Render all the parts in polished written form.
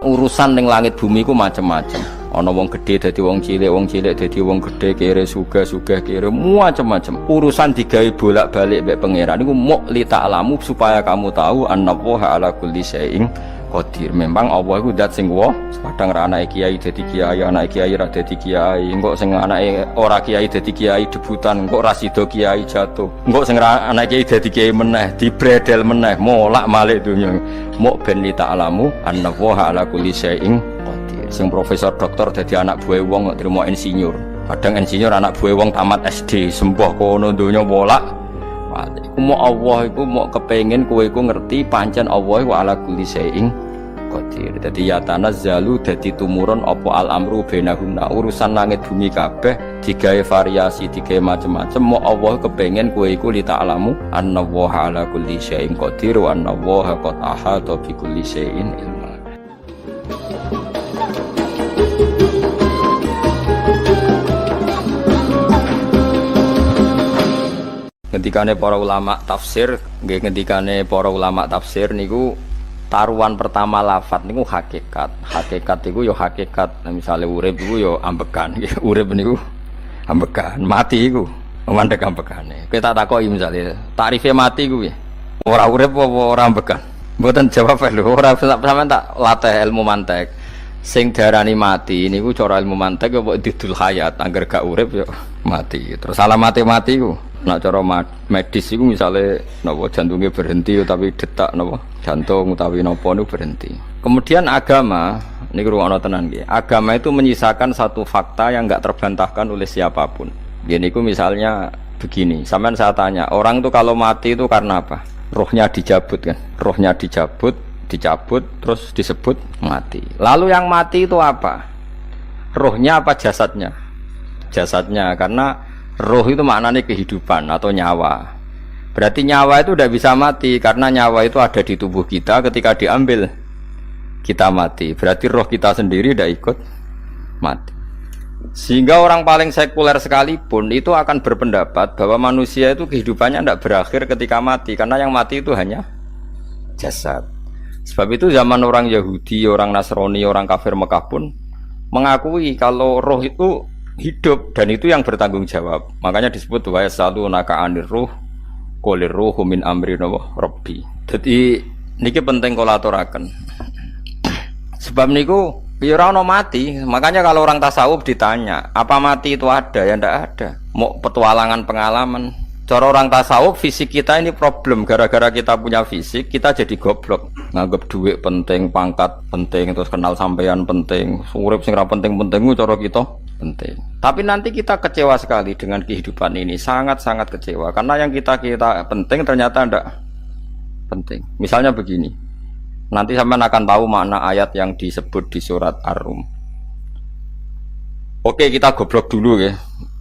Urusan ning langit bumi ku macam-macam. Ana wong gedhe dadi wong cilik dadi wong gedhe, kere sugih kere macam-macam. Urusan digawe bolak-balik mbek pangeran niku muk li ta'lamu supaya kamu tahu annallaha ala kulli syai'in qadir. Memang Allah iku zat sing wa, kadang ra anake kiai dadi kiai, anake kiai ra dadi kiai, engko sing anake ora kiai dadi kiai debutan, engko ra sida kiai jatuh. Engko sing ra anake kiai dadi kiai meneh, dibredel meneh, molak-malik donya. Muk ben li ta'lamu annallaha ala kulli syai'in qadir. Sing profesor doktor dadi anak buah wong trimo insinyur. Kadang insinyur anak buah wong tamat SD, sembah kono donya molak. Iku mau Allah iku mau kepengin kowe iku ngerti pancen Allah iku ala kulli syai'in qadir. Dadi ya tanazzalu dadi tumurun apa al amru bainahunna, urusan langit bumi kabeh digawe variasi, digawe macam-macam. Mau Allah kepengin kowe iku li ta'lamu annallaha ala kulli syai'in qadir wa annallaha qad ahata bi kulli syai'in ilma. Ngendikane para ulama tafsir, nggih ngendikane para ulama tafsir niku taruhan pertama lafat niku hakikat. Hakikat iku ya hakikat. Nah, misale urip iku ya ambekan. Urip niku ambekan, mati iku mandek ambekane. Kowe tak takoki misale, takrife mati iku piye? Ora urip apa ora ambekan? Mboten jawab lho, ora sampean tak latih ilmu mantek. Sing darani mati niku cara ilmu mantek apa didul hayat, angger gak urip ya mati. Terus alamate mati iku nak cara medis itu misalnya napa jantungnya berhenti tapi detak napa jantung utawi napa niku berhenti. Kemudian agama niku ruwono tenan nggih. Agama itu menyisakan satu fakta yang enggak terbantahkan oleh siapapun. Nggih niku misalnya begini, sampean saya tanya, orang itu kalau mati itu karena apa? Rohnya dicabut kan? Rohnya dicabut terus disebut mati. Lalu yang mati itu apa? Rohnya apa jasadnya? Jasadnya, karena roh itu maknanya kehidupan atau nyawa. Berarti nyawa itu tidak bisa mati karena nyawa itu ada di tubuh kita, ketika diambil kita mati. Berarti roh kita sendiri tidak ikut mati. Sehingga orang paling sekuler sekalipun itu akan berpendapat bahwa manusia itu kehidupannya tidak berakhir ketika mati, karena yang mati itu hanya jasad. Sebab itu zaman orang Yahudi, orang Nasrani, orang kafir Mekah pun mengakui kalau roh itu hidup dan itu yang bertanggung jawab. Makanya disebut wa yasalunaka anir ruh qul ruhu min amri rabbi. Jadi niki penting kula aturaken. Sebab niku ya ora ono mati. Makanya kalau orang tasawuf ditanya, apa mati itu ada? Ya ndak ada. Mau petualangan pengalaman. Cara orang tasawuf fisik kita ini problem, gara-gara kita punya fisik kita jadi goblok. Nganggep duit penting, pangkat penting, terus kenal sampean penting, urip sing ra penting-penting cara kita penting. Tapi nanti kita kecewa sekali dengan kehidupan ini, sangat-sangat kecewa karena yang kita penting ternyata ndak penting. Misalnya begini, nanti sampean akan tahu makna ayat yang disebut di surat Ar-Rum. Oke, kita goblok dulu ya.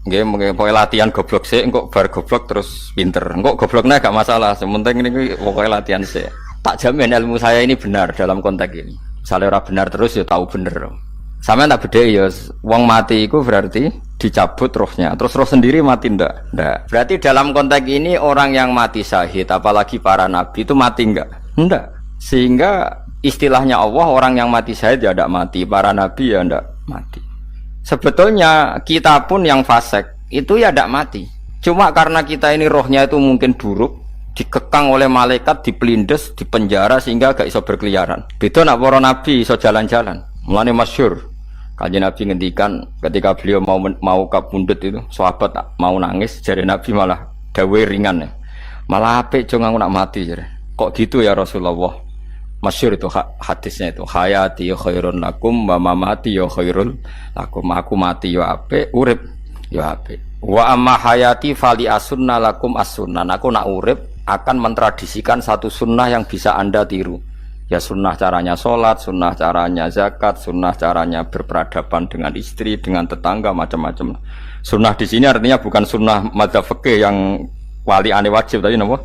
Nggih, pokoke latihan goblok sik, engko bar goblok terus pinter. Engko gobloknya gak masalah, sementing ini pokoke latihan sik. Tak jamin ilmu saya ini benar dalam konteks ini. Misalnya ora benar terus ya tahu bener. Sampeyan tak bedheki ya, wong mati iku berarti dicabut rohnya. Terus roh sendiri mati ndak? Ndak. Berarti dalam konteks ini orang yang mati syahid, apalagi para nabi itu mati enggak? Ndak. Sehingga istilahnya Allah, orang yang mati syahid ya ndak mati, para nabi ya ndak mati. Sebetulnya kita pun yang fasik itu ya tidak mati. Cuma karena kita ini rohnya itu mungkin buruk, dikekang oleh malaikat, dipelindes, dipenjara sehingga gak iso berkeliaran. Beda nak para nabi iso jalan-jalan. Mulane masyhur Kanjeng Nabi ngendikan ketika beliau mau kabundut itu, sahabat mau nangis, jare Nabi malah dawe ringan ya. Malah apik jong aku nak mati jare. Kok gitu ya Rasulullah? Masyhur itu hadisnya itu, hayati ya khairun lakum wa mamati ya khairul lakum. Aku mati ya apik, urip ya apik. Wa amma hayati fali asunna lakum as-sunnah. Aku nak urip akan mentradisikan satu sunnah yang bisa Anda tiru. Ya sunnah caranya sholat, sunnah caranya zakat, sunnah caranya berperadaban dengan istri, dengan tetangga, macam-macam. Sunnah di sini artinya bukan sunnah madzhab fikih yang wali ane wajib tadi napa?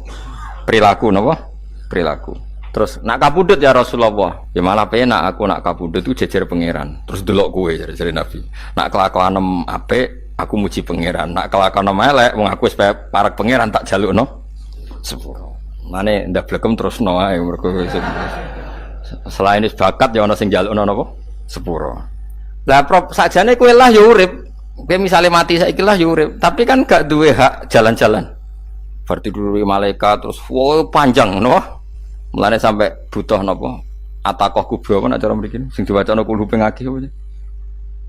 Perilaku napa? Perilaku. Terus nak kabudut ya Rasulullah, ya malah penak aku nak kabudut itu jejer pangeran. Terus delok kowe jare Nabi. Nak kelakuanem apik, aku muji pangeran. Nak kelakuanem elek, wong aku wis parek pangeran tak jalukno sepuro. Mane ndak blekem terusno ae mergo Selain wis bakat ya ana sing njalukno napa? Sepuro. Lah prop sakjane kowe lah ya urip. Kowe misale mati saiki lah ya urip, tapi kan gak duwe hak jalan-jalan. Berarti dulu malaikat terus panjang ngono. Mulane sampai butuh napa? Atakoh kubro apa nek cara mriki sing diwacana kulhu ping akeh apa.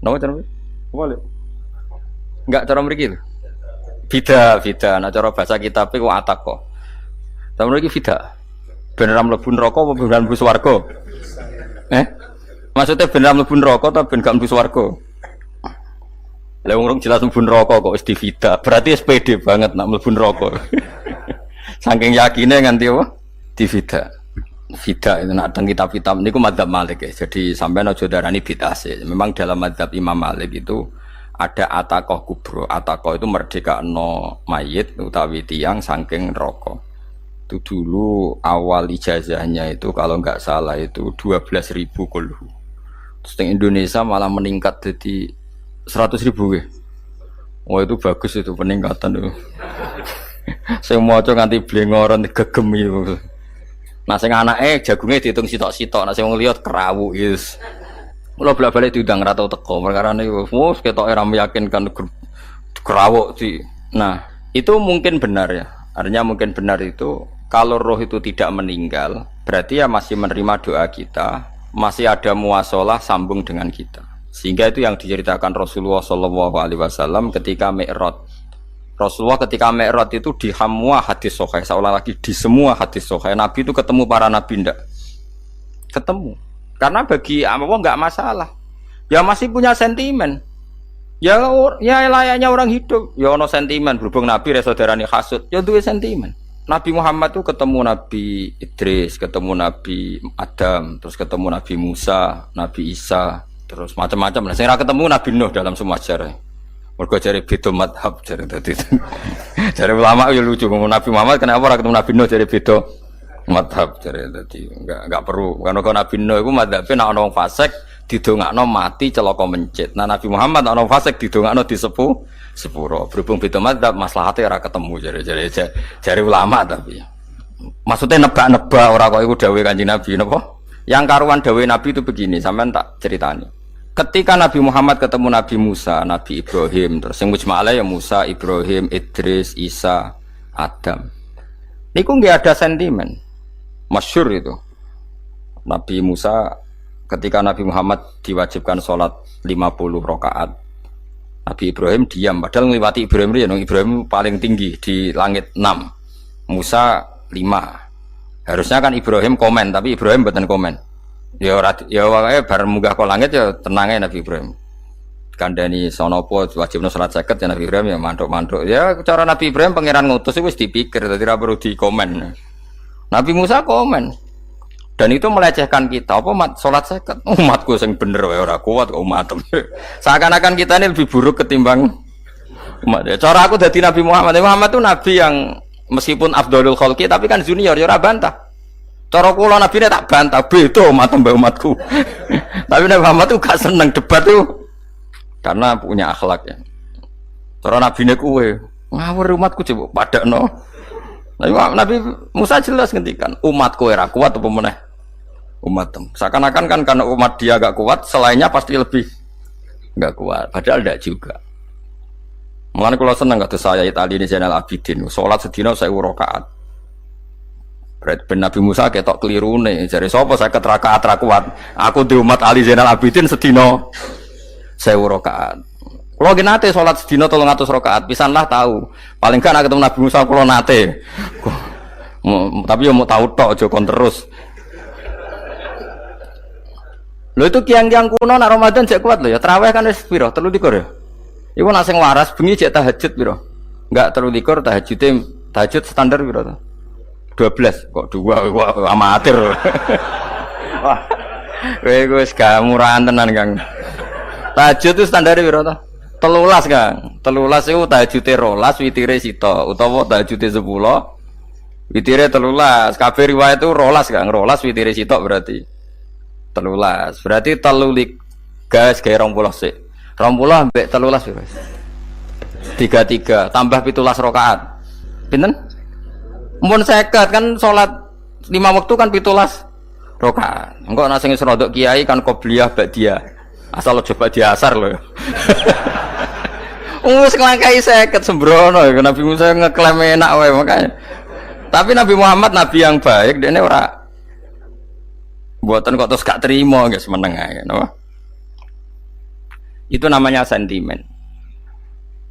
Napa cara mriki? Boleh. Enggak cara mriki lho. Bida, nek cara bahasa kitab iku atakoh. Cara mriki bida. Ben ra mlebu neraka apa ben mlebu swarga? Maksudnya ben ra mlebu neraka ta ben gak mlebu swarga? Lah wong jelas mlebu neraka kok wis divida. Berarti SPD banget nak mlebu neraka. Saking yakine nganti apa? Divida. Vida itu nak teng kitab-kitab niku madzhab Malik ya. Jadi sampean aja darani bid'ah sih. Memang dalam madzhab Imam Malik itu ada atakoh kubro. Atakoh itu merdekakno mayit utawi tiyang saking neraka. Itu dulu awal ijazahnya itu kalau nggak salah itu 12.000 kulhu. Terus di Indonesia malah meningkat jadi 100.000 ya. Oh itu bagus itu peningkatan itu. Saya mau coba nganti blengoran gegem itu. Nah sing anake jagunge diitung sitok-sitok, nah sing wong liya kerawu yes. Mula bolak-balik diundang ra tau teko, perkara niku wis ketoke ra meyakinkan kerawuk di. Nah, itu mungkin benar ya. Artinya mungkin benar itu kalau roh itu tidak meninggal, berarti ya masih menerima doa kita, masih ada muasalah sambung dengan kita. Sehingga itu yang diceritakan Rasulullah SAW ketika Mi'raj. Rasulullah ketika Mi'raj itu di semua hadis sahih, seolah lagi di semua hadis sahih Nabi itu ketemu para nabi ndak? Ketemu. Karena bagi Allah nggak masalah. Ya masih punya sentimen. Ya layaknya orang hidup. Ya ono sentimen berhubung Nabi saudarane hasud, ya duwe sentimen. Nabi Muhammad itu ketemu Nabi Idris, ketemu Nabi Adam, terus ketemu Nabi Musa, Nabi Isa, terus macam-macam. Nah, saya ketemu Nabi Nuh dalam semua sejarah. Mergo jare beda madhab jare dadi. Jare ulama ya lucu ngomong Nabi Muhammad kenapa ora ketemu Nabi Nuh jare beda madhab jare dadi enggak perlu. Karena kalau Nabi Nuh iku madhabe nek ana wong fasik didongakno mati celaka mencit. Nah Nabi Muhammad ana wong fasik didongakno sepuro. Berhubung beda madhab maslahate ora ketemu jare ulama tapi. Maksudnya nebak-nebak ora kok iku dawuhe Kanjeng Nabi napa? Yang karuan dawuhe Nabi itu begini, sampean tak ceritani. Ketika Nabi Muhammad ketemu Nabi Musa, Nabi Ibrahim, terus yang mujma'ala ya Musa, Ibrahim, Idris, Isa, Adam. Niku nggak ada sentimen, masyhur itu. Nabi Musa ketika Nabi Muhammad diwajibkan sholat 50 rakaat, Nabi Ibrahim diam, padahal ngliwati Ibrahim ya, Ibrahim paling tinggi di langit 6, Musa 5. Harusnya kan Ibrahim komen, tapi Ibrahim bukan komen. Ya wae bar munggah ke langit ya tenange Nabi Ibrahim. Kandhani sonopo wajibno salat 50 ya Nabi Ibrahim ya mantuk-mantuk. Ya cara Nabi Ibrahim pangeran ngutus wis dipikir dadi ora perlu dikomen. Nabi Musa komen. Dan itu melecehkan kita. Apa salat 50? Umatku sing bener wae ora kuat kok umatem. Seakan-akan kita ini lebih buruk ketimbang umat. Cara aku dadi Nabi Muhammad. Muhammad itu nabi yang meskipun afdhalul khalqi tapi kan junior ya ora bantah. Cara kula Nabi ini tak bantah, beda umat mbak umatku. Tapi Nabi Muhammad tuh gak seneng debat tuh, karena punya akhlak ya. Cara Nabi ini kue ngawur umatku coba pada no. Nabi Musa jelas ngendikan umatku era kuat apa meneh umat. Seakan-akan kan karena umat dia gak kuat, selainnya pasti lebih gak kuat. Padahal tidak juga. Mulane kula seneng kados saya Itali ini Zainal Abidin, salat sedina 1000 rakaat. Berarti ben Nabi Musa ketok kelirune. Jare sapa 50 rakaat ra kuat. Aku di umat Ali Zainal Abidin sedina 1000 rakaat. Kula nggih nate salat sedina 300 rakaat. Pisanlah tahu. Paling kan ketemu Nabi Musa kula nate. Tapi yo mau tahu tok aja kon terus. Lho itu kiang-kiang kuno nak Ramadan jek kuat lho ya. Tarawih kan wis piro? 33 ya. Iku nak sing waras bengi jek tahajud piro? Enggak 33 tahajud standar piro to? 12 kok 2 amatir. Wah. Kowe wis gak murahan tenan, Kang. Tahajud itu standar piro to? 13, Kang. 13 iku tahajude 12, witire sita utawa tahajude 10. Witire 13. Kabeh riwayat itu 12, Kang. 12 witire sita berarti 13. Berarti 3 gas gawe 20 sik. 20 mbek 13 piro? 33 tambah 17 rakaat. Pinten? Mun 50 kan sholat 5 waktu kan 17 rakaat. Engko ana sing rodok kiai kan qobliyah ba'diyah. Asal coba diasar lho. Wis nglangkai 50 sembrono Nabi Musa ngeklaim enak wae makanya. Tapi Nabi Muhammad nabi yang baik dene ora mboten kok terus gak terima guys meneng ae no? Itu namanya sentimen.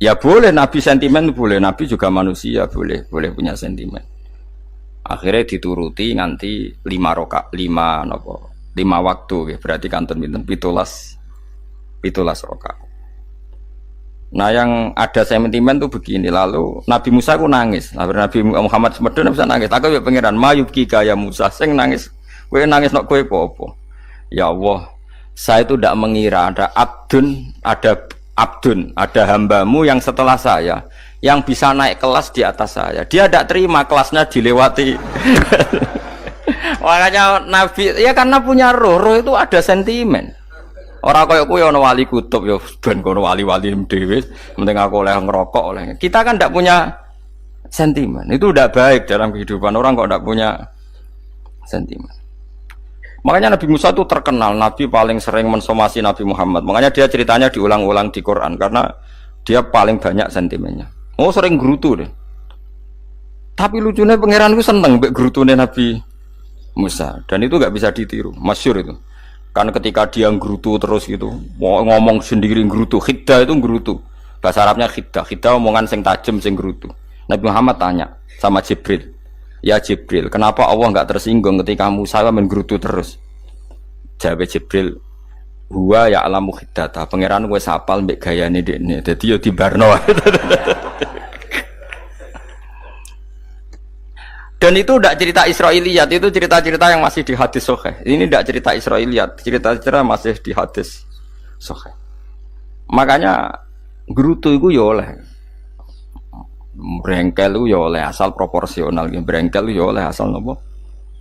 Ya boleh nabi sentimen boleh, nabi juga manusia boleh punya sentimen. Akhirnya dituruti nganti 5 waktu ya. Berarti kanton pinten 17 rakaat. Nah yang ada sentimen tuh begini, lalu Nabi Musa aku nangis, Nabi Muhammad semedon bisa nangis. Aku ya pangeran mayubki kaya Musa, sing nangis, kowe nangis nok kowe apa? Ya Allah, saya itu tidak mengira ada hambamu yang setelah saya, yang bisa naik kelas di atas saya. Dia tidak terima kelasnya dilewati. Makanya Nabi, ya karena punya roh itu ada sentimen. Orang kaya kowe ana wali kutub ya ben kono wali-wali dhewe, penting aku oleh ngerokok oleh. Kita kan ndak punya sentimen. Itu udah baik dalam kehidupan orang kok ndak punya sentimen. Makanya Nabi Musa itu terkenal nabi paling sering mensomasi Nabi Muhammad. Makanya dia ceritanya diulang-ulang di Quran karena dia paling banyak sentimennya. Oh sering gerutu deh. Tapi lucunya pangeranku seneng mbek gerutune Nabi Musa dan itu nggak bisa ditiru. Masyhur itu. Kan ketika dia nggerutu terus gitu, ngomong sendiri nggerutu, khiddah itu nggerutu. Bahasa Arabnya khiddah omongan sing tajem sing nggerutu. Nabi Muhammad tanya sama Jibril, ya Jibril, kenapa Allah enggak tersinggung ketika Musa menggerutu terus? Jawab Jibril, huwa ya'lamu khiddata, pangeran wis hafal mbek gayane dekne. Dadi yo dibarno. Dan itu tidak cerita Israiliyat, itu cerita-cerita yang masih di hadis sahih. Ini tidak cerita Israiliyat, cerita-cerita masih di hadis sahih. Makanya gerutu itu ya oleh, brengkel itu ya oleh asal proporsional, brengkel itu ya oleh asal nopo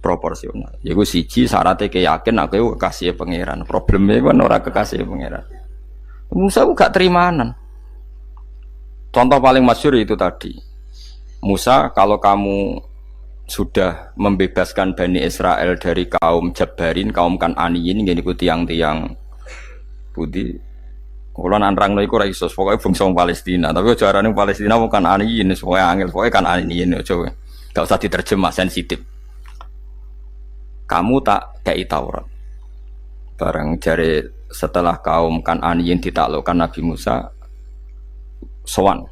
proporsional. Yaiku siji syaratnya keyakin aku kekasih pangeran. Problemnya kan orang kekasih pangeran. Musa itu gak terimanan. Contoh paling masyhur itu tadi. Musa, kalau kamu sudah membebaskan Bani Israel dari kaum Jabbarin, kaum Kan'aniyin, gini ku tiang-tiang putih. Kalau nanrang iku ora iso, pokoknya bangsa Palestina. Tapi jarane Palestina bukan Kan'aniyin, pokoknya angel, pokoknya Kan'aniyin coba. Gak usah diterjemah sensitif. Kamu tak kei Taurat. Barang jare setelah kaum Kan'aniyin ditaklukkan Nabi Musa sowan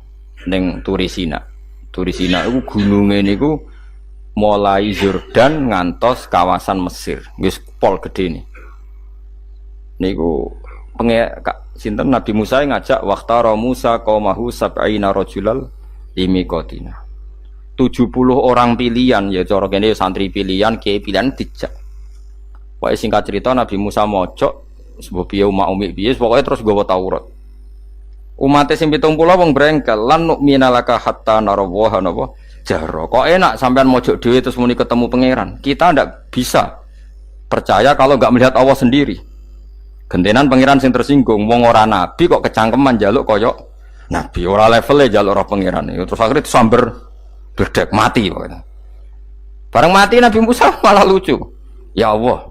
ning Turisina. Turisina iku gununge niku mulai Yordan ngantos kawasan Mesir, wis pol gede nih. Niku sinten Nabi Musa ngajak waqtara Musa qaumahu sab'ina rajulal limiqatina. 70 orang pilihan ya cara kene santri pilihan, kiai pilihan dijak. Pokoke singkat cerita Nabi Musa mojok sebab piye umat umi piye pokoke terus nggawa Taurat. Umate sing 70 wong brengkel lan nu'mina laka hatta narawaha napa jaro. Kok enak sampean mojok dhewe terus muni ketemu pangeran. Kita ndak bisa percaya kalau enggak melihat Allah sendiri. Gentenan pangeran sing tersinggung, wong ora nabi kok kecangkeman njaluk koyok nabi, ora levele njaluk roh pangeran. Terus akhirnya disamber bledek mati pokoknya. Bareng mati Nabi Musa malah lucu. Ya Allah,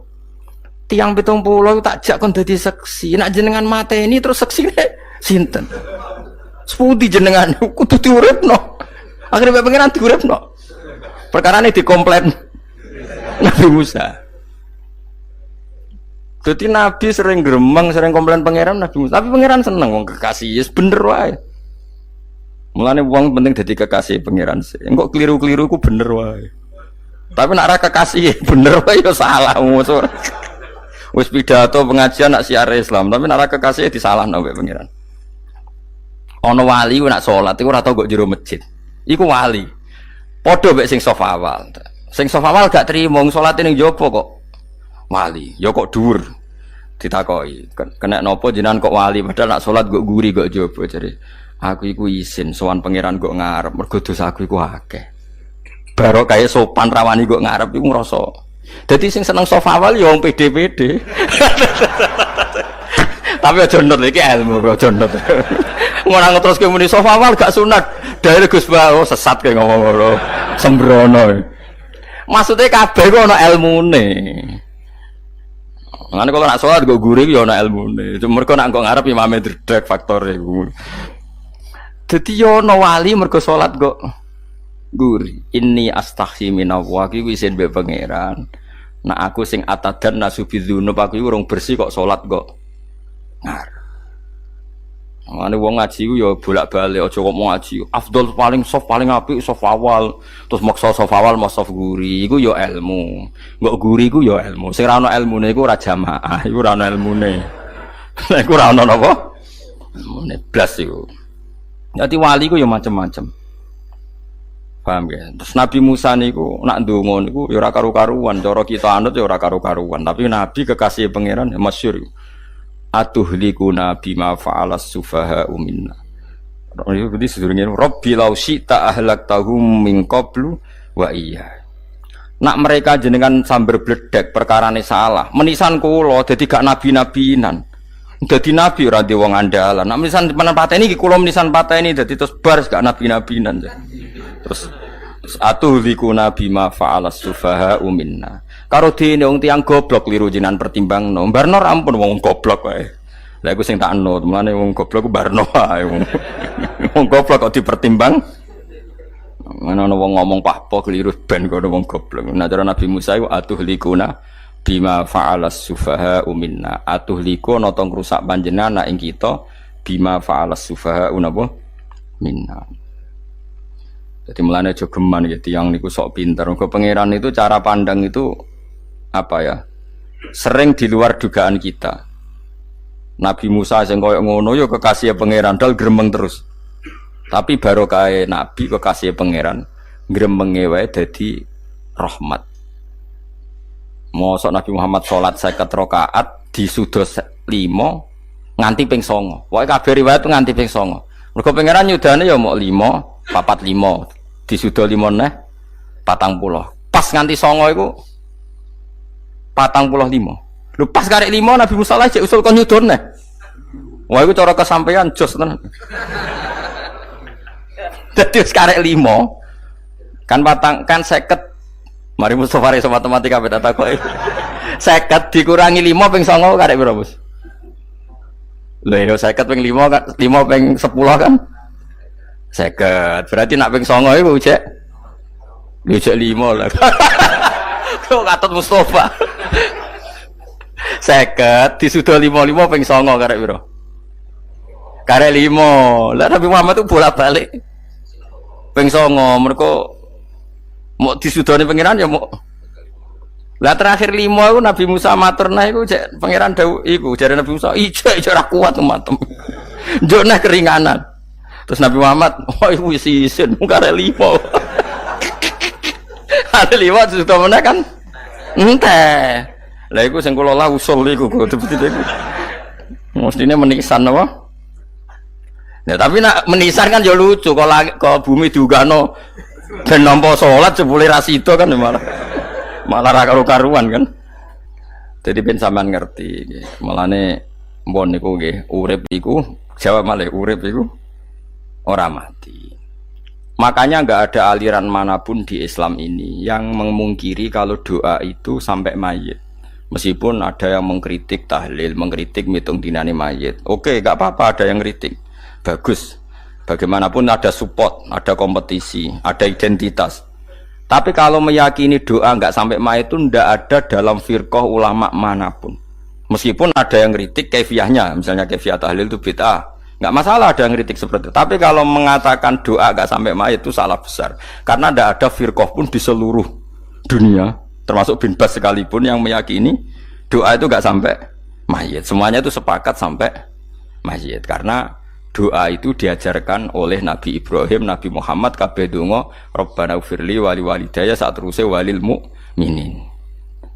tiang 70 tak jak kon dadi seksi. Nek jenengan mateni terus seksine sinten? Sepundi jenengan kudu diuripno. Akhirnya pangeran diuripno. Perkarane dikomplain Nabi Musa. Jadi Nabi sering gremeng, sering komplain pangeran Nabi Musa. Tapi pangeran seneng wong kekasih, yes bener wae. Mulane wong penting dadi kekasih pangeran sih. Engko keliru-keliru ku bener wae. Tapi nek ora kekasih bener wae ya salah. Wis pidato pengajian nak siar Islam, tapi nek ora kekasih disalahno mbek pangeran. Ana wali ku nak salat iku ora tau kok jero masjid. Iku wali. Padha mek sing saf awal. Sing saf awal gak trimo salate ning jopo kok wali. Ya kok dhuwur. Ditakoki, kena napa jenengan kok wali padahal nak salat kok guri kok jopo jare. Aku iku isin sowan pangeran kok ngarep mergo dosa aku iku akeh. Baro kaya sopan rawani kok ngarep iku ngrasa. Dadi sing seneng saf awal ya wong pede-pede. Tapi aja nut iki ilmu aja nut. Ngono ngeteruske muni saf awal gak sunat. Dari Gus Bawo sesat kayak ngomong ngono, sembrono. Maksudnya kabeh ku ana ilmune. Mulane kalau nak sholat go guri yo ana ilmune. Cuma mergo nak kok ngarep imame dredeg faktore iku. Dadi yo ana wali mergo sholat kok guri. Inni astaghfi minallah iki isin mbek pangeran. Nak aku sing atadan nasubidzunub aku iki urung bersih kok sholat kok ngarep. Mane wong ngaji ku ya bolak-balik aja kok mau ngaji. Afdol paling soft paling apik soft awal, terus maksa soft awal mau soft guri iku ya ilmu. Mbok guri ku ya ilmu. Sing ora ana ilmune iku ora jamaah, iku ora ana ilmune. Lah iku ora ana napa? Ilmune blas iku. Dadi wali ku ya macam-macam. Paham ya? Terus Nabi Musa niku nak ndonga niku ya ora karu-karuan, cara kita anut ya ora karu-karuan, tapi Nabi kekasih pangeran ya masyhur. Atuhlikuna bima fa'alas sufaha minna. Jadi sedurunge Rabbi law syi'ta ahlaktahum min qablu wa iya. Nak mereka jenengan sambar bledek perkarane salah. Menisan kula dadi gak nabi-nabinan. Dadi nabi ora di wong andalan. Nak menisan pateni iki kula menisan pateni dadi terus bar gak nabi-nabinan. Terus atuhlikuna bima fa'alas sufaha minna. Karo dene wong tiyang goblok liru jinan pertimbangno. Barno ampun wong goblok wae. Lah iku sing tak anut, mulane wong goblok ku barno wae wong. Wong goblok kok dipertimbang. Mana ana wong ngomong pahpo keliru ben kono wong goblok. Nah cara Nabi Musa iku atuhlikuna bima fa'alas sufaha minna. Atuhliku ana tong rusak panjenengan ing kita bima fa'alas sufaha napa minna. Jadi mulane aja geman gitu yang niku sok pinter. Mergo pangeran itu cara pandang itu apa ya? Sering di luar dugaan kita. Nabi Musa sing koyo ngono ya kekasih pangeran dal gremeng terus. Tapi barokah Nabi kekasih pangeran gremenge wae dadi rahmat. Mosok Nabi Muhammad salat 50 rakaat disudos 5 nganti ping 9. Pokoke kabeh riwayat nganti ping 9. Mergo pangeran nyudane ya mok 5, 45 disudo 5 neh 40. Pas nganti 9 iku 45. Lho pas karek 5 Nabi Musa lagi usul kon nyudon neh. Wah iku cara kesampaian jos tenan. Dadi wis karek 5 kan kan 50. Mari Mustofa iso matematika beda takoki. 50 dikurangi 5 ping 9 karek piro, Bos? Lho ya 50 ping 5 kan 5 ping 10 kan 50. Berarti nak ping 9 iku cek. Yo cek 5 lah. Kok katut Mustofa. 50 disudo 55 ping 9 karek piro? Karek 5. Lah Nabi Muhammad itu bolak-balik. Ping 9 mergo mau disudone pangeran ya mau. Lah terakhir 5 iku Nabi Musa matur nah iku cek pangeran dawuh iku jare Nabi Musa ijo ora kuat matem. Njuk nah keringanan. Terus Nabi Muhammad oh iku wis isin karek 5. Ada 5 disudo meneh kan enteh. Lah iku sing kula lah usul iku betul-betul iku. Mestine menisan apa? Ya tapi nak menisan kan ya lucu kalau bumi diugano ben nampa salat jebule ra sida kan malah ra karo-karuan kan. Jadi ben sampean ngerti nggih. Mulane mbon niku nggih urip iku jawab malih urip iku ora mati. Makanya enggak ada aliran manapun di Islam ini yang memungkiri kalau doa itu sampai mayit. Meskipun ada yang mengkritik tahlil, mengkritik mitung dinane mayit. Oke, enggak apa-apa ada yang kritik. Bagus. Bagaimanapun ada support, ada kompetisi, ada identitas. Tapi kalau meyakini doa enggak sampai mayit itu enggak ada dalam firqah ulama manapun. Meskipun ada yang kritik kaifiahnya, misalnya kaifiah tahlil itu bid'ah. Enggak masalah ada yang kritik seperti itu. Tapi kalau mengatakan doa enggak sampai mayit itu salah besar. Karena enggak ada firqah pun di seluruh dunia, termasuk bin Bas sekalipun yang meyakini doa itu enggak sampai mayit. Semuanya itu sepakat sampai mayit. Karena doa itu diajarkan oleh Nabi Ibrahim, Nabi Muhammad kabeh donga Rabbana ufirli wali walidayya saat terusé walil mukminin.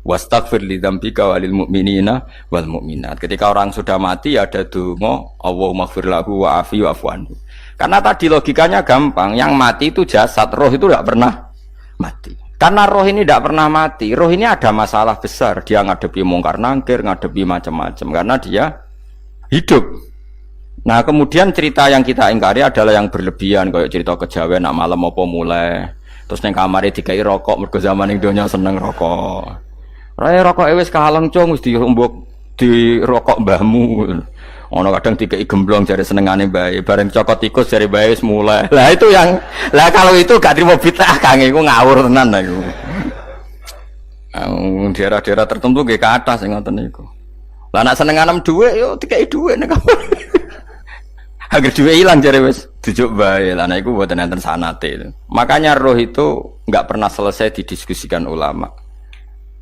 Wastaghfir li dzambika walil mu'minina wal mu'minat. Ketika orang sudah mati ada donga Allahumma ighfir lahu wa afi wa'fu anhu. Karena tadi logikanya gampang, yang mati itu jasad, roh itu tidak pernah mati. Karena roh ini tidak pernah mati, roh ini ada masalah besar, dia ngadepi mungkar nangkir, ngadepi macam-macam karena dia hidup. Nah kemudian cerita yang kita ingkari adalah yang berlebihan, kayak cerita kejawen nak malam apa mulai terus neng kamare dikai rokok mergo zaman ning donya seneng rokok. Raya rokok wis kaleng cung wis diumbuk di rokok mbahmu. Ono kadang dikei gemblong jare senengane bae, bareng cokot tikus jare bae wis mulai. Lah itu yang kalau itu gak trimo bid'ah Kang iku ngawur tenan lha iku. Daerah-daerah tertentu nggih kathah sing ngoten niku. Lah nek senenganem dhuwit yo dikei dhuwit nek agar dhuwit ilang jare wis dijuk bae. Lah nek iku mboten enten sanate. Makanya roh itu enggak pernah selesai didiskusikan ulama.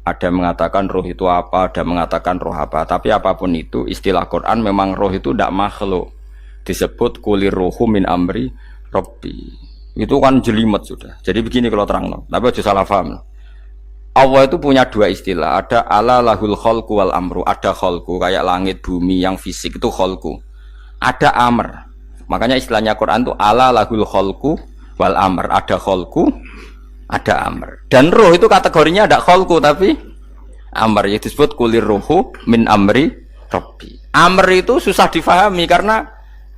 Ada yang mengatakan roh itu apa, ada yang mengatakan roh apa. Tapi apapun itu, istilah Quran memang roh itu tidak makhluk. Disebut kulir rohu min amri robbi. Itu kan jelimet sudah. Jadi begini kalau terang, tapi aja salah paham. Allah itu punya dua istilah. Ada ala lahul kholku wal amru. Ada kholku, kayak langit, bumi yang fisik itu kholku. Ada amr. Makanya istilahnya Quran itu ala lahul kholku wal amr. Ada kholku, ada amr. Dan roh itu kategorinya ada kholku tapi amr, itu disebut kulir rohu min amri robbi. Amr itu susah difahami karena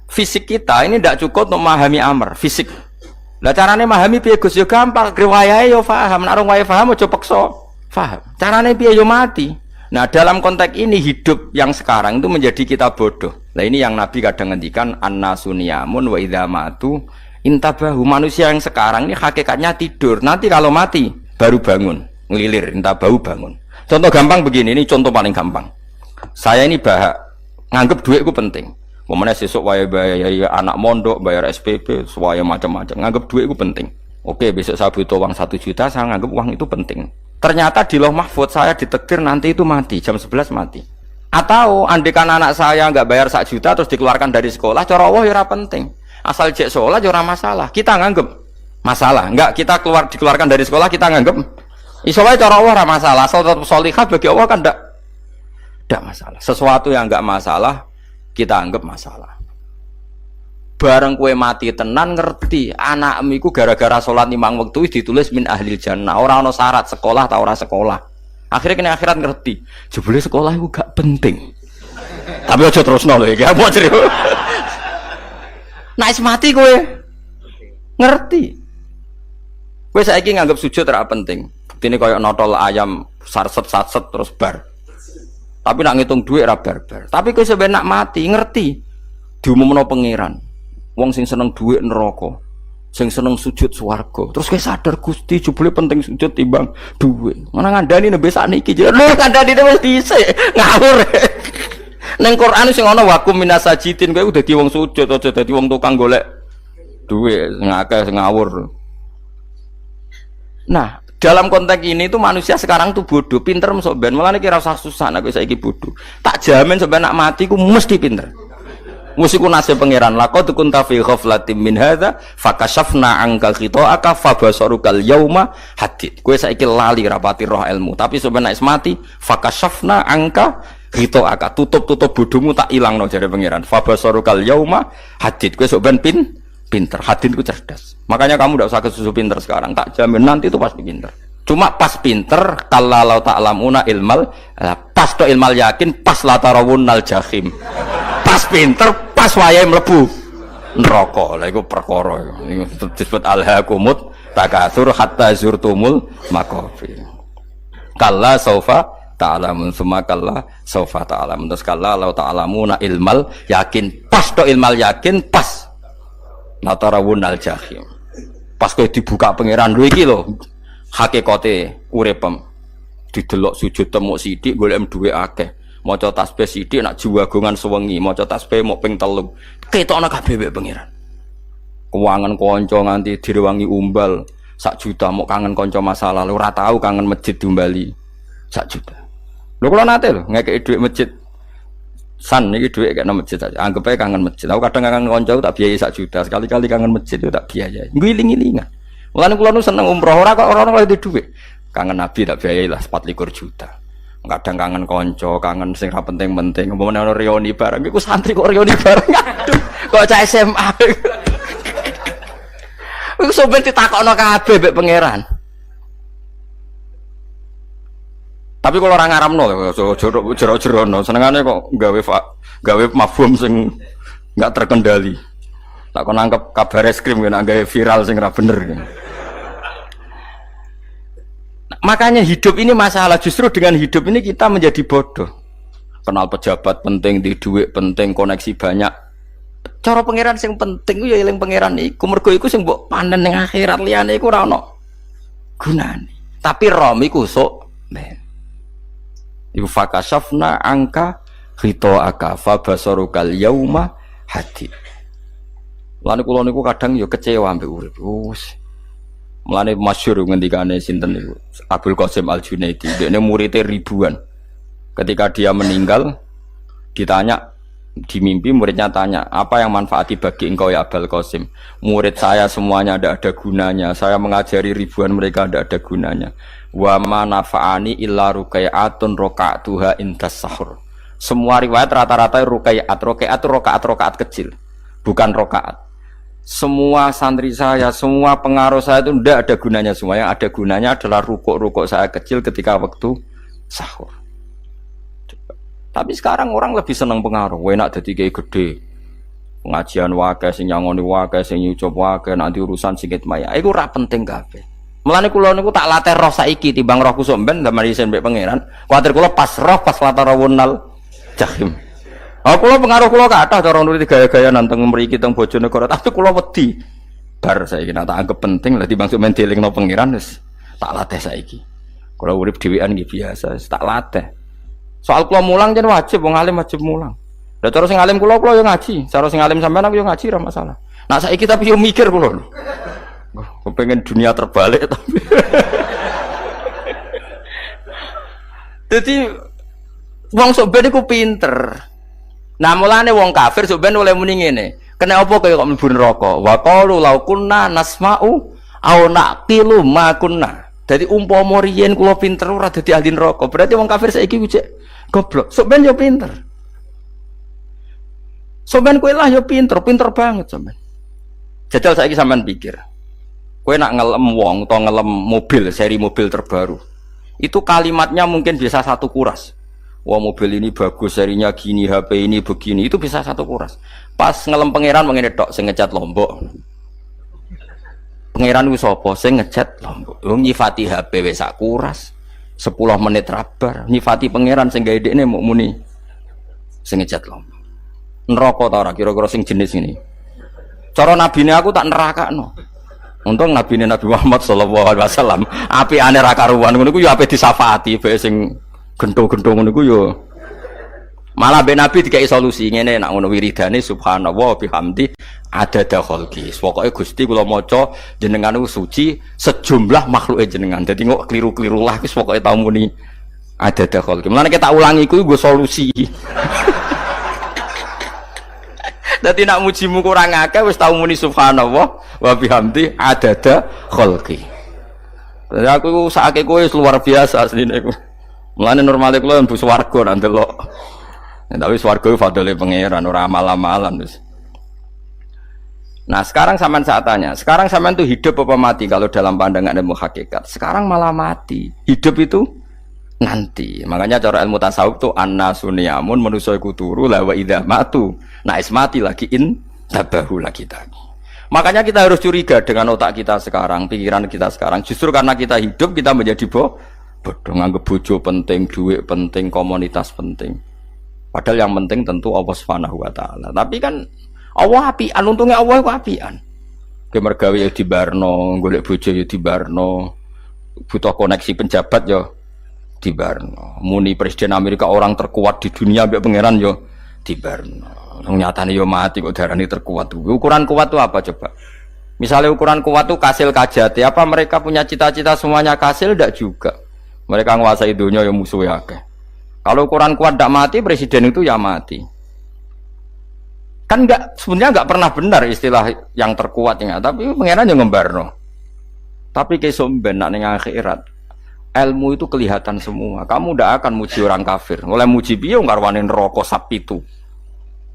fisik kita ini tidak cukup untuk memahami amr fisik. Lah carane memahami piye Gus? Ya gampang, riwayahe yo paham, nek ora paham aja peksa paham. Carane piye yo mati. Nah, dalam konteks ini hidup yang sekarang itu menjadi kita bodoh. Nah, ini yang Nabi kadang ngendikan annasuniyamun wa idza matu intabahu. Manusia yang sekarang ini hakikatnya tidur. Nanti kalau mati baru bangun, ngelilir, intabahu bangun. Contoh gampang begini, ini contoh paling gampang. Saya ini nganggep duit itu penting. Momennya sesuk bayar anak mondok, bayar SPP, semuanya macam-macam. Nganggep duit itu penting. Oke, besok saya butuh uang 1 juta, saya nganggep uang itu penting. Ternyata di Lauh Mahfudz saya ditakdir nanti itu mati, jam 11 mati. Atau andikan anak saya nggak bayar 1 juta terus dikeluarkan dari sekolah, cara Allah ya penting. Asal cek sholat ya masalah. Kita nganggep masalah. Enggak, kita dikeluarkan dari sekolah kita nganggep iso wae cara Allah ora masalah. Asal tetap sholihah bagi Allah kan enggak masalah. Sesuatu yang enggak masalah kita anggap masalah. Bareng kue mati tenan ngerti anakmu iku gara-gara sholat 5 waktu ditulis min ahlil jannah. Ora ana syarat sekolah ta ora sekolah. Akhirnya kena akhirat ngerti. Jebule sekolah iku gak penting. Tapi aja terusno lho iki. Apa cerita? Nah, mati kowe ngerti. Kowe saiki nganggep sujud ora penting. Buktine koyo notol ayam sarset-sarset terus bar. Tapi nak ngitung duit ora bar-bar. Tapi kowe sampe nak mati ngerti diumumno pangeran. Wong sing seneng duit neraka, sing seneng sujud swarga. Terus kowe sadar Gusti jebule penting sujud timbang duit. Mana ngandani nembe sakniki. Lho ngandani wis dhisik. Ngawur. Neng Quran sing ana wakum minasajidin kowe udah dadi wong sujud aja dadi wong tukang golek duit ngakeh ngawur. Nah, dalam konteks ini tuh manusia sekarang tuh bodoh, pinter mosok ben. Mulane kira usah susah nek saiki bodoh. Tak jamin sampe nak mati ku mesti pinter. Mesti ku nasib pangeran laqad kunta fi ghaflatin min hadza fakashafna anka khita'aka fabasarukal yauma hadid. Kowe saiki lali rapati roh ilmu, tapi sampe nek mati fakashafna anka gitu akak tutup bodohmu tak ilang no jare pangeran. Fabasarukal yauma hadid. Kowe sok ben pinter. Hadid ku cerdas. Makanya kamu tidak usah kesusu pinter sekarang. Tak jamin nanti itu pasti pinter. Cuma pas pinter kalau ta'lamuna ilmal pas to ilmal yakin pas latarawunnal jahim. Pas pinter pas wayahe mlebu neraka. Lha iku perkara iku disebut alhaqumut takatsur hatta zurtumul maqabir. Kalla saufa ta'lamun summa kalla saufa ta'lamun. Terus kalla law ta'lamuna ilmal yakin pas to ilmal yakin pas latarawunnal jahim. Pas kowe dibuka pangeran lho iki lho hakikate uripem. Didelok sujud temuk sithik golek dhuwit akeh. Maca tasbih sithik nak juwagongan sewengi, maca tasbih mok ping 3. Ketokno kabeh wek pangeran. Keuangan kanca nganti direwangi umbal 1 juta mok kangen kanca masa lalu ora tau kangen masjid diumbali 1 juta. Lho kula nate lho ngekeki dhuwit masjid. San iki dhuwit kek nang masjid aja. Anggap ae kangen masjid. Aku kadang kangen kanca tak biayai 1 juta, sekali-kali kangen masjid itu tak biayai. Ngiling-ngilingan. Mulane kula nu seneng umroh ora kok ora oleh dhuwit. Kangen Nabi tak biayai lah 24 juta. Kadang kangen konco, kangen sing ra penting-penting. Umpamane ana reuni bareng iku santri kok reuni bareng. Aduh, kok cah SMA. Iku sampe ditakokno kabeh mbek pangeran. Tapi kalau orang ngaramno jero-jerono senengane kok gawe mafhum sing enggak terkendali. Tak kon nangkep kabar eskrim kena gawe viral sing ra bener. Makanya hidup ini masalah, justru dengan hidup ini kita menjadi bodoh. kenal pejabat penting, di duit penting, koneksi banyak. Cara pangeran sing penting ku ya eling pangeran iku. Mergo iku sing mbok panen ning akhirat, liyane iku ora ono gunane. Tapi rom iku sok ben. Iku fakashafna angka ghita'aka fa basarukal yauma hadid. Lan kula niku kadang ya kecewa mbek urip. Mulane masyhur ngendikane sinten niku Abdul Qasim Al-Junaidi. Dekne muridé ribuan. Ketika dia meninggal ditanya di mimpi, muridnya tanya, apa yang manfaati bagi engkau ya Abul Qasim? Murid saya semuanya tidak ada gunanya, saya mengajari ribuan mereka tidak ada gunanya. Wa ma nafa'ani illa rukai'atun roka'atuha indas sahur. Semua riwayat rata-rata rukai'at itu rokaat kecil, bukan rokaat. Semua santri saya, semua pengaruh saya itu tidak ada gunanya semua. Yang ada gunanya adalah rukuk saya kecil ketika waktu sahur. Tapi sekarang orang lebih senang pengaruh. Enak dadi kiai gede. Pengajian wae sing nyangoni wae sing nyucup wae nanti urusan singit maya. Iku ora penting kabeh. Mulane kula niku tak latih roh saiki timbang roh kusuk ben zaman isen mbek pangeran. Kuwatir kula pas roh pas latarawunal jahim. Kula pengaruh kula kathah cara nuruti gaya-gaya nanteng mriki teng Bojonegoro, tapi kula wedi. Bar saiki nek tak anggap penting lah timbang sok men dielingno pangeran wis tak latih saiki. Kula urip dhewean nggih biasa, tak latih. Soal kula mulang jan wajib, wong alim wajib mulang. Lah cara sing alim kula yo ngaji, cara sing alim sampean aku yo ngaji ora masalah. Nah saiki tapi yo mikir kula. Kepengen dunia terbalik tapi. Jadi wong sok ben iku pinter. Nah mulane wong kafir sok ben oleh muni ngene. Kena apa kaya kok mlebu neraka? Wa qalu law kunna nasma'u aw naqilu ma kunna. Dadi umpama riyen kula pinter ora dadi ahli neraka. Berarti wong kafir saiki cek goblok. Sok ben yo pinter. Sok ben kowe lah yo pinter banget sok ben. Jajal saiki sampean pikir. Kowe nak ngelem wong atau ngelem mobil, seri mobil terbaru. Itu kalimatnya mungkin bisa satu kuras. Wah mobil ini bagus, serinya gini, HP ini begini, itu bisa satu kuras. Pas ngelem pangeran mengene tok sing ngecat Lombok. Pangeran ku sapa sing ngecat Lombok? Wong nyifati HP wis sak kuras. 10 menit rabar, nyifati pangeran sing gawe dekne muk muni sing ngecat Lombok. Neraka ta ora kira-kira sing jenis ini. Cara nabine aku tak nerakakno. Untung nabine Nabi Muhammad sallallahu alaihi wasallam apikane ra karuan ngono ku yo ape disafaati bae sing gento-gento ngono ku yo. Malah ben Nabi dikai solusi ngene nek ngono wiridane subhanallah bihamdi adada khalqi. Pokoke Gusti kula maca jenengan niku suci sejumlah makhluke jenengan. Dadi kok kliru-kliru lah wis pokoke tau muni adada khalqi. Mulane kita ulangi iku nggo solusi. Dadi nak mujimu kurang akeh wis tau muni subhanallah wa bihamdi adada khalqi. Dadi aku sakake kowe luar biasa asline iku. Mulane normale kula mlebu swarga nang delok. Tapi swarga itu fadhole pangeran ora amal-amalan wis. Nah, sekarang sampean saat tanya, sekarang sampean tuh hidup apa mati kalau dalam pandangan ilmu hakikat? Sekarang malah mati. Hidup itu nanti. Makanya cara ilmu tasawuf tuh annasuniyamun manusa iku turu la wa idza matu. Nah, is mati lagi tabahu lagi tadi. Makanya kita harus curiga dengan otak kita sekarang, pikiran kita sekarang. Justru karena kita hidup kita menjadi bodoh, nganggep bojo penting, duit penting, komunitas penting. Padahal yang penting tentu Allah Subhanahu wa taala. Tapi kan Allah apian, untungnya Allah ku apian. Ge mergawe ya dibarno, golek bojo ya dibarno. Butuh koneksi penjabat ya dibarno. Muni presiden Amerika orang terkuat di dunia mbek pangeran ya dibarno. Nyatane ya mati kok darani terkuat. Ukuran kuat itu apa coba? Misalnya ukuran kuat itu kasil kajati, apa mereka punya cita-cita semuanya kasil? Tidak juga. Mereka menguasai dunia yang musuhnya akeh. Kalau ukuran kuat tidak mati, presiden itu ya mati. Kan sebenarnya enggak pernah benar istilah yang terkuat ya, tapi pangeran yang ngembarno. Tapi kesomben nak ning akhirat, ilmu itu kelihatan semua. Kamu tidak akan muji orang kafir. Oleh muji piye ngarwani neraka sapitu.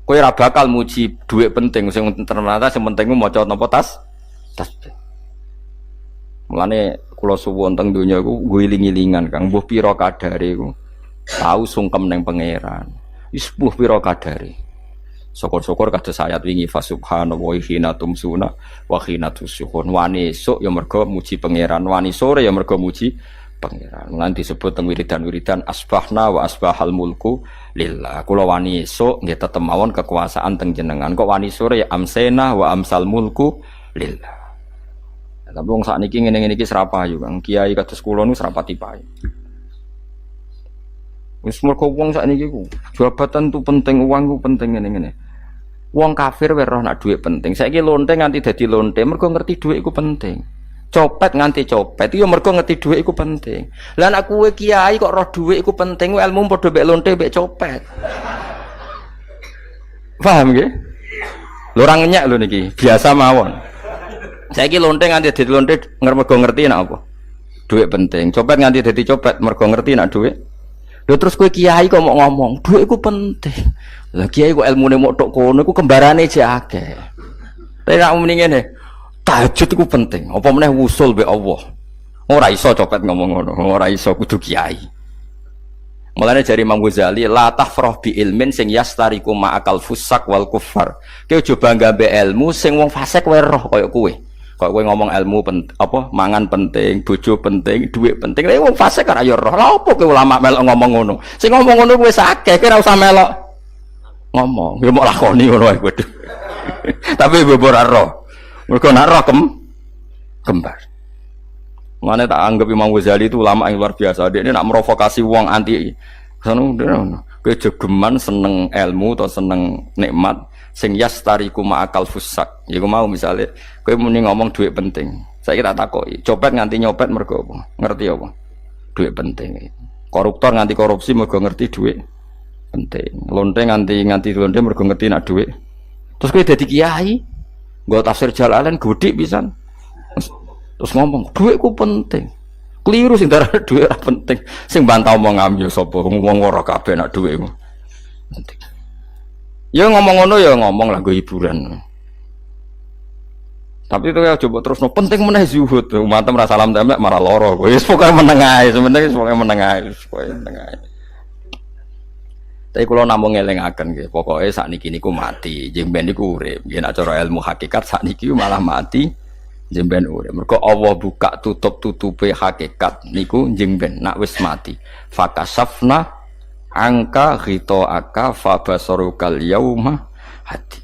Kowe ora bakal muji duit penting, sing ternyata sing penting maca napa tas. Mulane kula suwun teng donya iku guling-gilingan Kang, mbuh pira kadare iku. Tahu sungkem neng pangeran. Wis mbuh pira kadare. Syukur-syukur kados ayat wingi fa subhanallahi hina tumsuna wa hina tusyuhun. Wani esuk ya mergo muji pangeran, wani sore ya mergo muji pangeran. Lan disebut teng wiridan-wiridan asbahna wa asbahal mulku lillah. Kula wani esuk nggih tetep mawon kekuasaan teng jenengan. Kok wani sore ya amsena wa amsal mulku lillah. Tapi wong sakniki ngene-ngene iki serapayu, Kang. Kiai kados kula niku serapati payu. Wis mergo wong sakniki ku jabatan tu penting, uang ku penting ngene-ngene. Wong kafir wae roh nak dhuwit penting. Saiki lonte nganti dadi lonte mergo ngerti dhuwit iku penting. Copet nganti copet itu mergo ngerti dhuwit iku penting. Lah nek kowe kiai kok roh dhuwit iku penting, ilmu padha mek lonte mek copet. Paham nggih? Lho ora ngenyek lho niki, biasa mawon. Saiki lonte nganti dadi lonte mergo ngerti nek apa? Dhuwit penting. Copet nganti dadi copet mergo ngerti nek dhuwit. Lho terus kowe kiai kok mau ngomong, dhuwit iku penting. Lah kiai kok ilmune mok tok kono iku kembarane jek akeh. Tapi nek muni ngene, tahajud itu penting. Apa meneh wusul be Allah. Ora iso copet ngomong ngono. Ora iso kudu kiai. Mulane jari Imam Ghazali, la tafrah bi ilmin sing yastariku ma'akal fusak wal kufar. Kowe aja bangga be ilmu sing wong fasik wae roh kaya kowe. Kaya kowe ngomong ilmu mangan penting, bojo penting, dhuwit penting. Lah wong fasik kan ya roh. Lah opo kowe ulama melok ngomong ngono? Sing ngomong ngono kowe akeh, kowe ora usah melok ngomong. Ya mok lakoni ngono wae kowe. Tapi ora roh. Mereka nak roh kembar. Mana tak anggap Imam Ghazali itu ulama yang luar biasa. Dia ini nak merovokasi wong anti. Kejegeman seneng ilmu atau seneng nikmat. Sing yastariku ma'akal fusak. Ya aku mau misalnya, kowe muni ngomong duit penting. Saya kira takoki. Copet nganti nyopet mergo apa? Ngerti apa? Duit penting. Koruptor nganti korupsi mergo ngerti duit penting. Lonte nganti lonte mergo ngerti nak duit. Terus kowe dadi kiai. Gak tafsir Jalalain gede pisan. Terus ngomong, duitku penting. Keliru sing darah duit ora penting. Sing bantah omong ngambil sapa wong ora kabeh nak duitmu. Penting. Ya ngomong ngono ya ngomong lah go hiburan. Tapi itu ya coba terus penting meneh zuhud. Umatem ra salam templek marah loro. Wis pokoke meneng ae, sebenarnya pokoke meneng ae, pokoke meneng ae. Tapi kalau namung ngelingaken nggih, pokoke sakniki niku mati, jemben niku urip. Yen nek cara ilmu hakikat sakniki malah mati, jemben urip. Mergo Allah buka tutup-tutupe hakikat niku jemben nak wis mati. Fakasafna angka ghitaaka fabasarukal yauma hadi.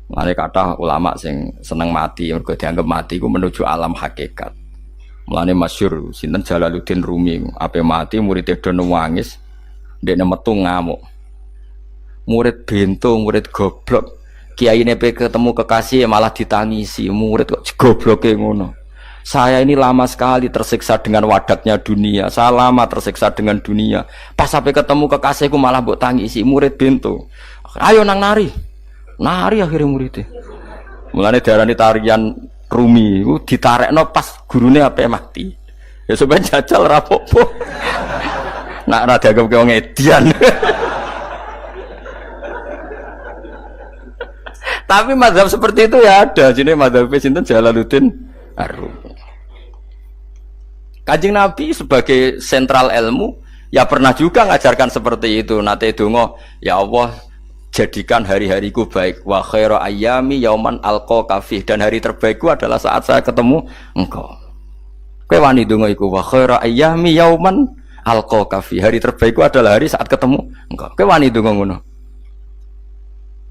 Mane kathah ulama sing seneng mati mergo dianggap mati iku menuju alam hakikat. Mulane masyhur sinten Jalaluddin Rumi, ape mati murid do nangis. Dek metu ngamuk, murid bento, murid goblok. Kiai nepe ketemu kekasih malah ditangisi, murid kok gobloknya ngono. Saya ini lama sekali tersiksa dengan wadatnya dunia. Saya lama tersiksa dengan dunia. Pas sampai ketemu kekasihku malah mbok tangisi, murid bento. Ayo nang nari, nari akhirnya muridnya. Mulane diarani tarian Rumi, ditarekno pas gurune ape mati. Ya sebenarnya jajal rapopo. Nak ra dianggap wong edian. Tapi mazhab seperti itu ya ada. Jenenge mazhab sinten Jalaluddin Ar-Rumi. Kanjeng Nabi sebagai sentral ilmu ya pernah juga ngajarkan seperti itu. Nate donga, ya Allah jadikan hari-hariku baik. Wa khairu ayyami yauman alqa kafih, dan hari terbaikku adalah saat saya ketemu engkau. Kowe wani donga iku wa khairu ayyami yauman alqa kafi, hari terbaikku adalah hari saat ketemu engkau. Kowe wani ndonga ngono.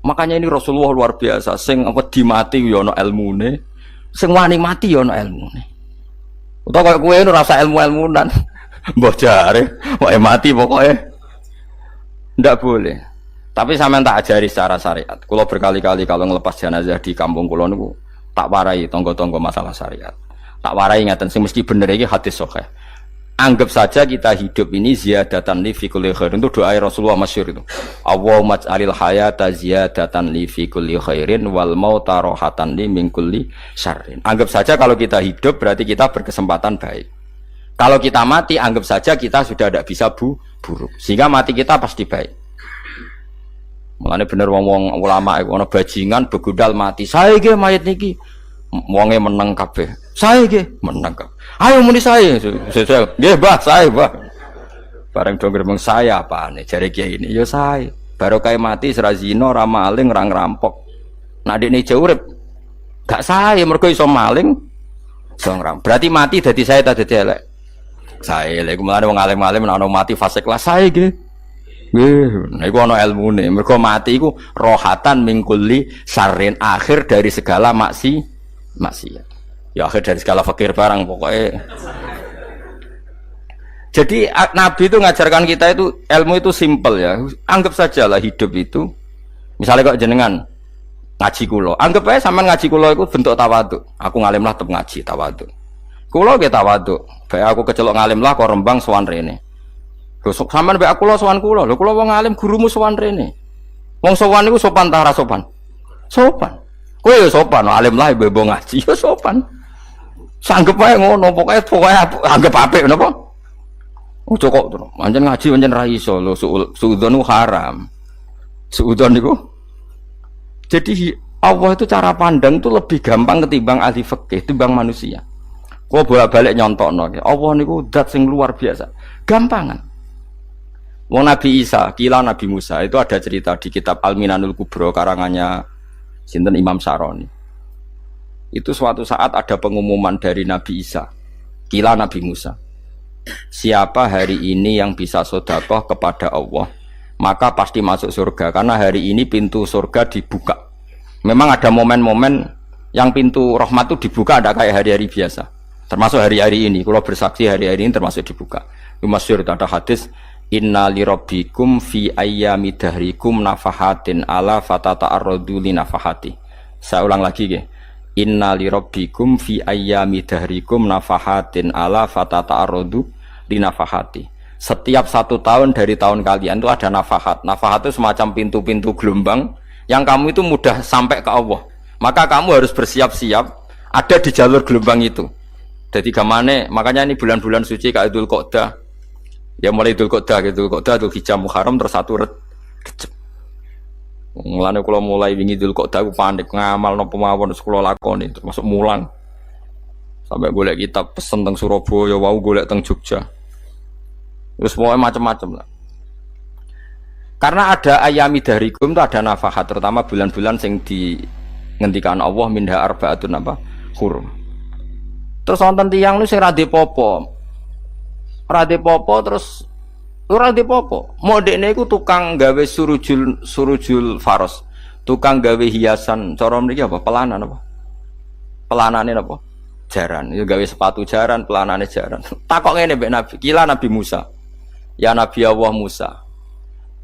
Makanya ini Rasulullah luar biasa, sing apa dimati ya ana ilmune, sing wani mati ya ana ilmune. Utawa kaya kowe ora rasa ilmu-ilmunan. Mbah jare, wae mati pokoke. Ndak boleh. Tapi sampean tak ajari secara syariat. Kula berkali-kali kalau ngelepas jenazah di kampung kula niku tak warai tangga-tangga masalah syariat. Tak warai ngaten sing mesti bener iki hadis sahih. Anggap saja kita hidup ini ziyadatan li fi kulli khairin, itu doa Rasulullah masyhur itu. Allahumma ij'alil hayata ziyadatan li fi kulli khairin wal mauta rahatan li min kulli syarrin. Anggap saja kalau kita hidup berarti kita berkesempatan baik. Kalau kita mati anggap saja kita sudah tidak bisa buruk. Sehingga mati kita pasti baik. Mulane bener wong-wong ulama iku ana bajingan begudal mati. Saya iki mayit niki wonge meneng kabeh. Saya iki meneng kabeh. Ayo muni saya. Nggih, Mbah, saya, Mbah. Bareng dong gremeng saya apane jare kiai ini. Ya saya. Barokah mati ora zina, ora maling, ora ngerampok. Nek dekne jauh urip gak saya mergo iso maling, iso ngerampok. Berarti mati dadi saya ta dadi elek. Sae lha iku mulane wong alim-alim nek ana mati fase kelas sae nggih. Nggih, nah iku ana ilmune. Mergo mati iku rohatan mingkuli sarin akhir dari segala maksiat. Ya akhir dari segala fakir barang pokoknya. Jadi Nabi itu ngajarkan kita itu ilmu itu simpel ya. Anggap saja lah hidup itu. Misalnya kok jenengan ngaji kulo, anggap aja sampean ngaji kulo itu bentuk tawaduk. Aku ngalim lah tetep ngaji tawaduk. Kulo ge tawaduk. Bae aku kecelok ngalim lah kok Rembang sowan rene. Lho sampean bae aku lo sowan kulo. Lho kulo wong ngalim gurumu sowan rene. Wong sowan niku sopan ta ora sopan? Sopan. Kowe ya sopan, alim lah ibu ngaji ya sopan. Sanggep ae ngono, pokoke anggap apik napa? Ojo kok terus. Pancen ngaji pancen ra iso lho, suudzon haram. Suudzon niku. Jadi Allah itu cara pandang itu lebih gampang ketimbang ahli fikih, ketimbang manusia. Kok bolak-balik nyontokno. Allah niku zat sing luar biasa. Gampangan. Wong Nabi Isa, kila Nabi Musa itu ada cerita di kitab Al-Minanul Kubro karangannya sinten Imam Saroni. Itu suatu saat ada pengumuman dari Nabi Isa, kila Nabi Musa. Siapa hari ini yang bisa sedekah kepada Allah, maka pasti masuk surga karena hari ini pintu surga dibuka. Memang ada momen-momen yang pintu rahmat itu dibuka, ada kayak hari-hari biasa. Termasuk hari-hari ini, kalau bersaksi hari-hari ini termasuk dibuka. Masyhur ada hadis, inna lirabbikum fi ayyami dahrikum nafahatin ala fatata'arradu li nafahati. Saya ulang lagi ya. Inna lirabbikum fi ayyami dahrikum nafahatin ala fatata'arradu li nafahati. Setiap 1 tahun dari tahun kalian itu ada nafahat. Nafahat itu semacam pintu-pintu gelombang yang kamu itu mudah sampai ke Allah. Maka kamu harus bersiap-siap ada di jalur gelombang itu. Jadi gamane, makanya ini bulan-bulan suci kayak Dzul Qa'dah. Ya mulai Dzul Qa'dah, Dzul Hijjah, Muharram terus 1 Rejab. Mulane kula mulai wingi Dzul Qa'dah aku panik ngamal napa mawon terus kula lakoni termasuk mulang. Sampai golek kitab pesen teng Surabaya, wau golek teng Jogja. Terus pokoknya macam-macam lah. Karena ada ayami dahrikum itu ada nafahat, terutama bulan-bulan sing di ngendikan Allah minha arbaatun apa hurum. Terus wonten tiyang nu sing ra dipopo. Ora dipopo terus ora dipopo. Modekne iku tukang gawe surujul faros. Tukang gawe hiasan cara mriki apa? Pelanan apa? Pelanane apa? Jaran. Ya gawe sepatu jaran, pelanane jaran. Takok ngene mbek Nabi, kila Nabi Musa. Ya Nabi Allah Musa.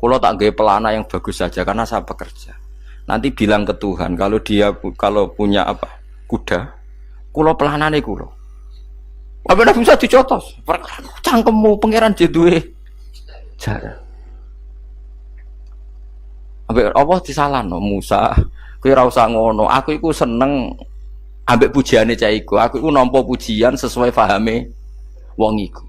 Kalau tak gawe pelana yang bagus saja karena saya bekerja. Nanti bilang ke Tuhan kalau punya apa? Kuda. Kulo pelanane kulo. Apa Nabi Musa dicotos? Cangkemmu pangeran duwe jaran. Ambek Allah disalahno Musa. Kowe ora usah ngono. Aku iku seneng ambek pujiane cah iku. Aku iku nampa pujian sesuai pahame wong iku.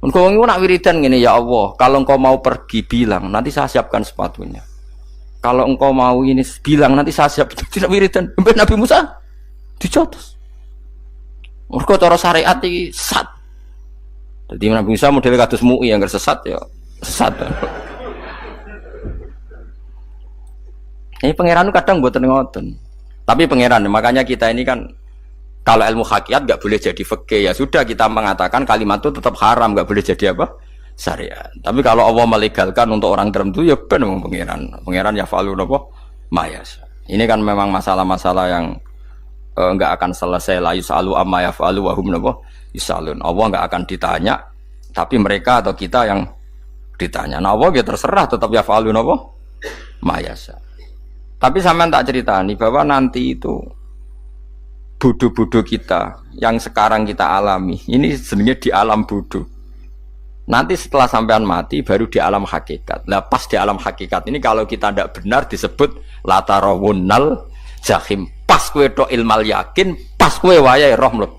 Engkau nak wiridan gini, ya Allah, kalau engkau mau pergi bilang, nanti saya siapkan sepatunya. Kalau engkau mau ini bilang, nanti saya siap. Tidak wiridan. Nabi Musa dicotos. Mergo cara syariat iki sesat. Jadi Nabi Musa model kados MUI yang sesat ya sesat. Ini pangeran kadang mboten ngoten. Tapi pangeran, makanya kita ini kan kalau ilmu hakikat nggak boleh jadi fikih, ya sudah kita mengatakan kalimat itu tetap haram, nggak boleh jadi apa? Syariat. Tapi kalau Allah melegalkan untuk orang tertentu ya benar pangeran ya falu nopo mayas. Ini kan memang masalah-masalah yang nggak akan selesai, la yusalu amma yafalu wa hum nopo yusalun. Allah nggak akan ditanya, tapi mereka atau kita yang ditanya. Nah Allah ya terserah tetap ya falu nopo mayas. Tapi sampean tak ceritani bahwa nanti itu bodoh-bodoh kita yang sekarang kita alami ini sebenarnya di alam bodoh. Nanti setelah sampean mati baru di alam hakikat. Nah pas di alam hakikat ini kalau kita tidak benar disebut latarawunnal jahim. Pas kue do ilmal yakin, pas kue wayai roh mleb.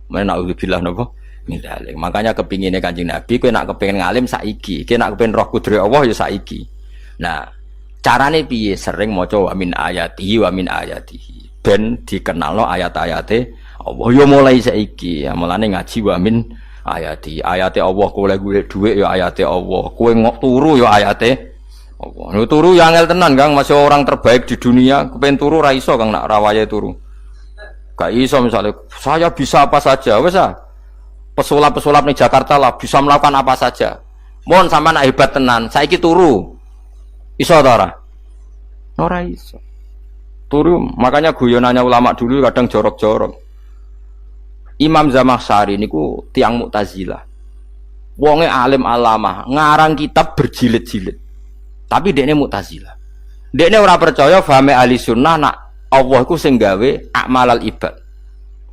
Mana naudzubillah napa? Mindalik. Makanya kepinginnya Kanjeng Nabi, kue nak kepingin ngalim saiki, kue nak kepingin roh kudri Allah ya saiki. Nah carane piye? Sering maca wa min ayatihi wa min ayatihi. Ben dikenalno ayat-ayate Allah ya mulai saiki ya mulane ngaji wa min ayati Allah kowe golek dhuwit ya ayate Allah kowe ngok turu ya ayate Allah lho turu ya angel tenan Kang masih orang terbaik di dunia kepen turu ra iso Kang nak rawaye turu gak iso misalnya saya bisa apa saja wis Pesulap-pesulap ning Jakarta lah bisa melakukan apa saja. Mohon sampean hebat tenan, saiki turu. Iso ta ora? Ora iso. Turu, makanya guyonannya ulama dulu kadang jorok-jorok. Imam Zamakhsyari niku tiang Mu'tazilah. Wonge alim alama, ngarang kitab berjilid-jilid. Tapi dekne Mu'tazilah. Dekne ora percaya fahame ahli sunnah nak Allah iku sing gawe akmalal ibad.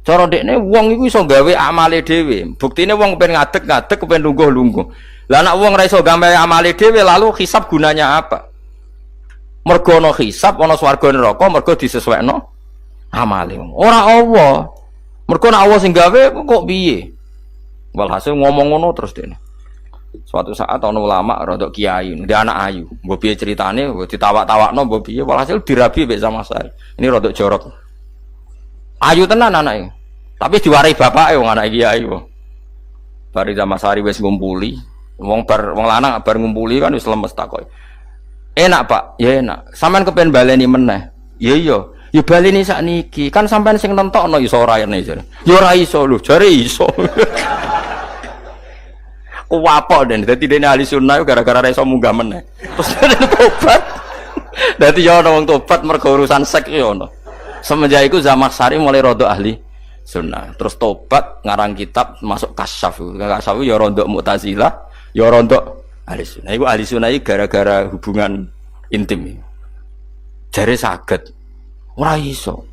Cara dekne wong iku iso gawe amale dhewe. Buktine wong pengen ngadeg-ngadeg, pengen lungguh-lungguh. Lah nek wong ora iso gawe amale dhewe lalu hisab gunanya apa? Mergo ana hisab, ana swarga neraka, mergo disesuaikno amale. Ora Allah. Mergo nek Allah sing gawe kok piye? Walhasil ngomong ngono terus dene. Suatu saat ana ulama rodok kiai, ndek anak ayu. Mbok piye critane, mbok ditawak-tawakno mbok piye, walhasil dirabi mek Zamakhsyari. Ini rodok jorok. Ayu tenan anake. Tapi diwarai bapake wong anak kiai kok. Bari Zamakhsyari wis ngumpuli, wong lanang bar ngumpuli kan wis lemes takoki. Enak Pak, ya enak. Sampean kepen baleni meneh. Ya iya. Ya baleni sakniki. Kan sampean sing nentokno iso ora ene jare. Ya ora iso lho, jare iso. Kuwapok den dadi dene ahli sunnah gara-gara ora iso munggah meneh. Terus tobat. Dadi ya ana wong tobat mergo urusan sek ya ono. Semenjak iku Zamakhsyari mulai rodok ahli sunnah. Terus tobat ngarang kitab masuk kasyaf. Kasyaf ya rodok Mu'tazilah, ya rodok ahli sunnah. Iku ahli sunnah gara-gara hubungan intim. Jare saged. Ora iso.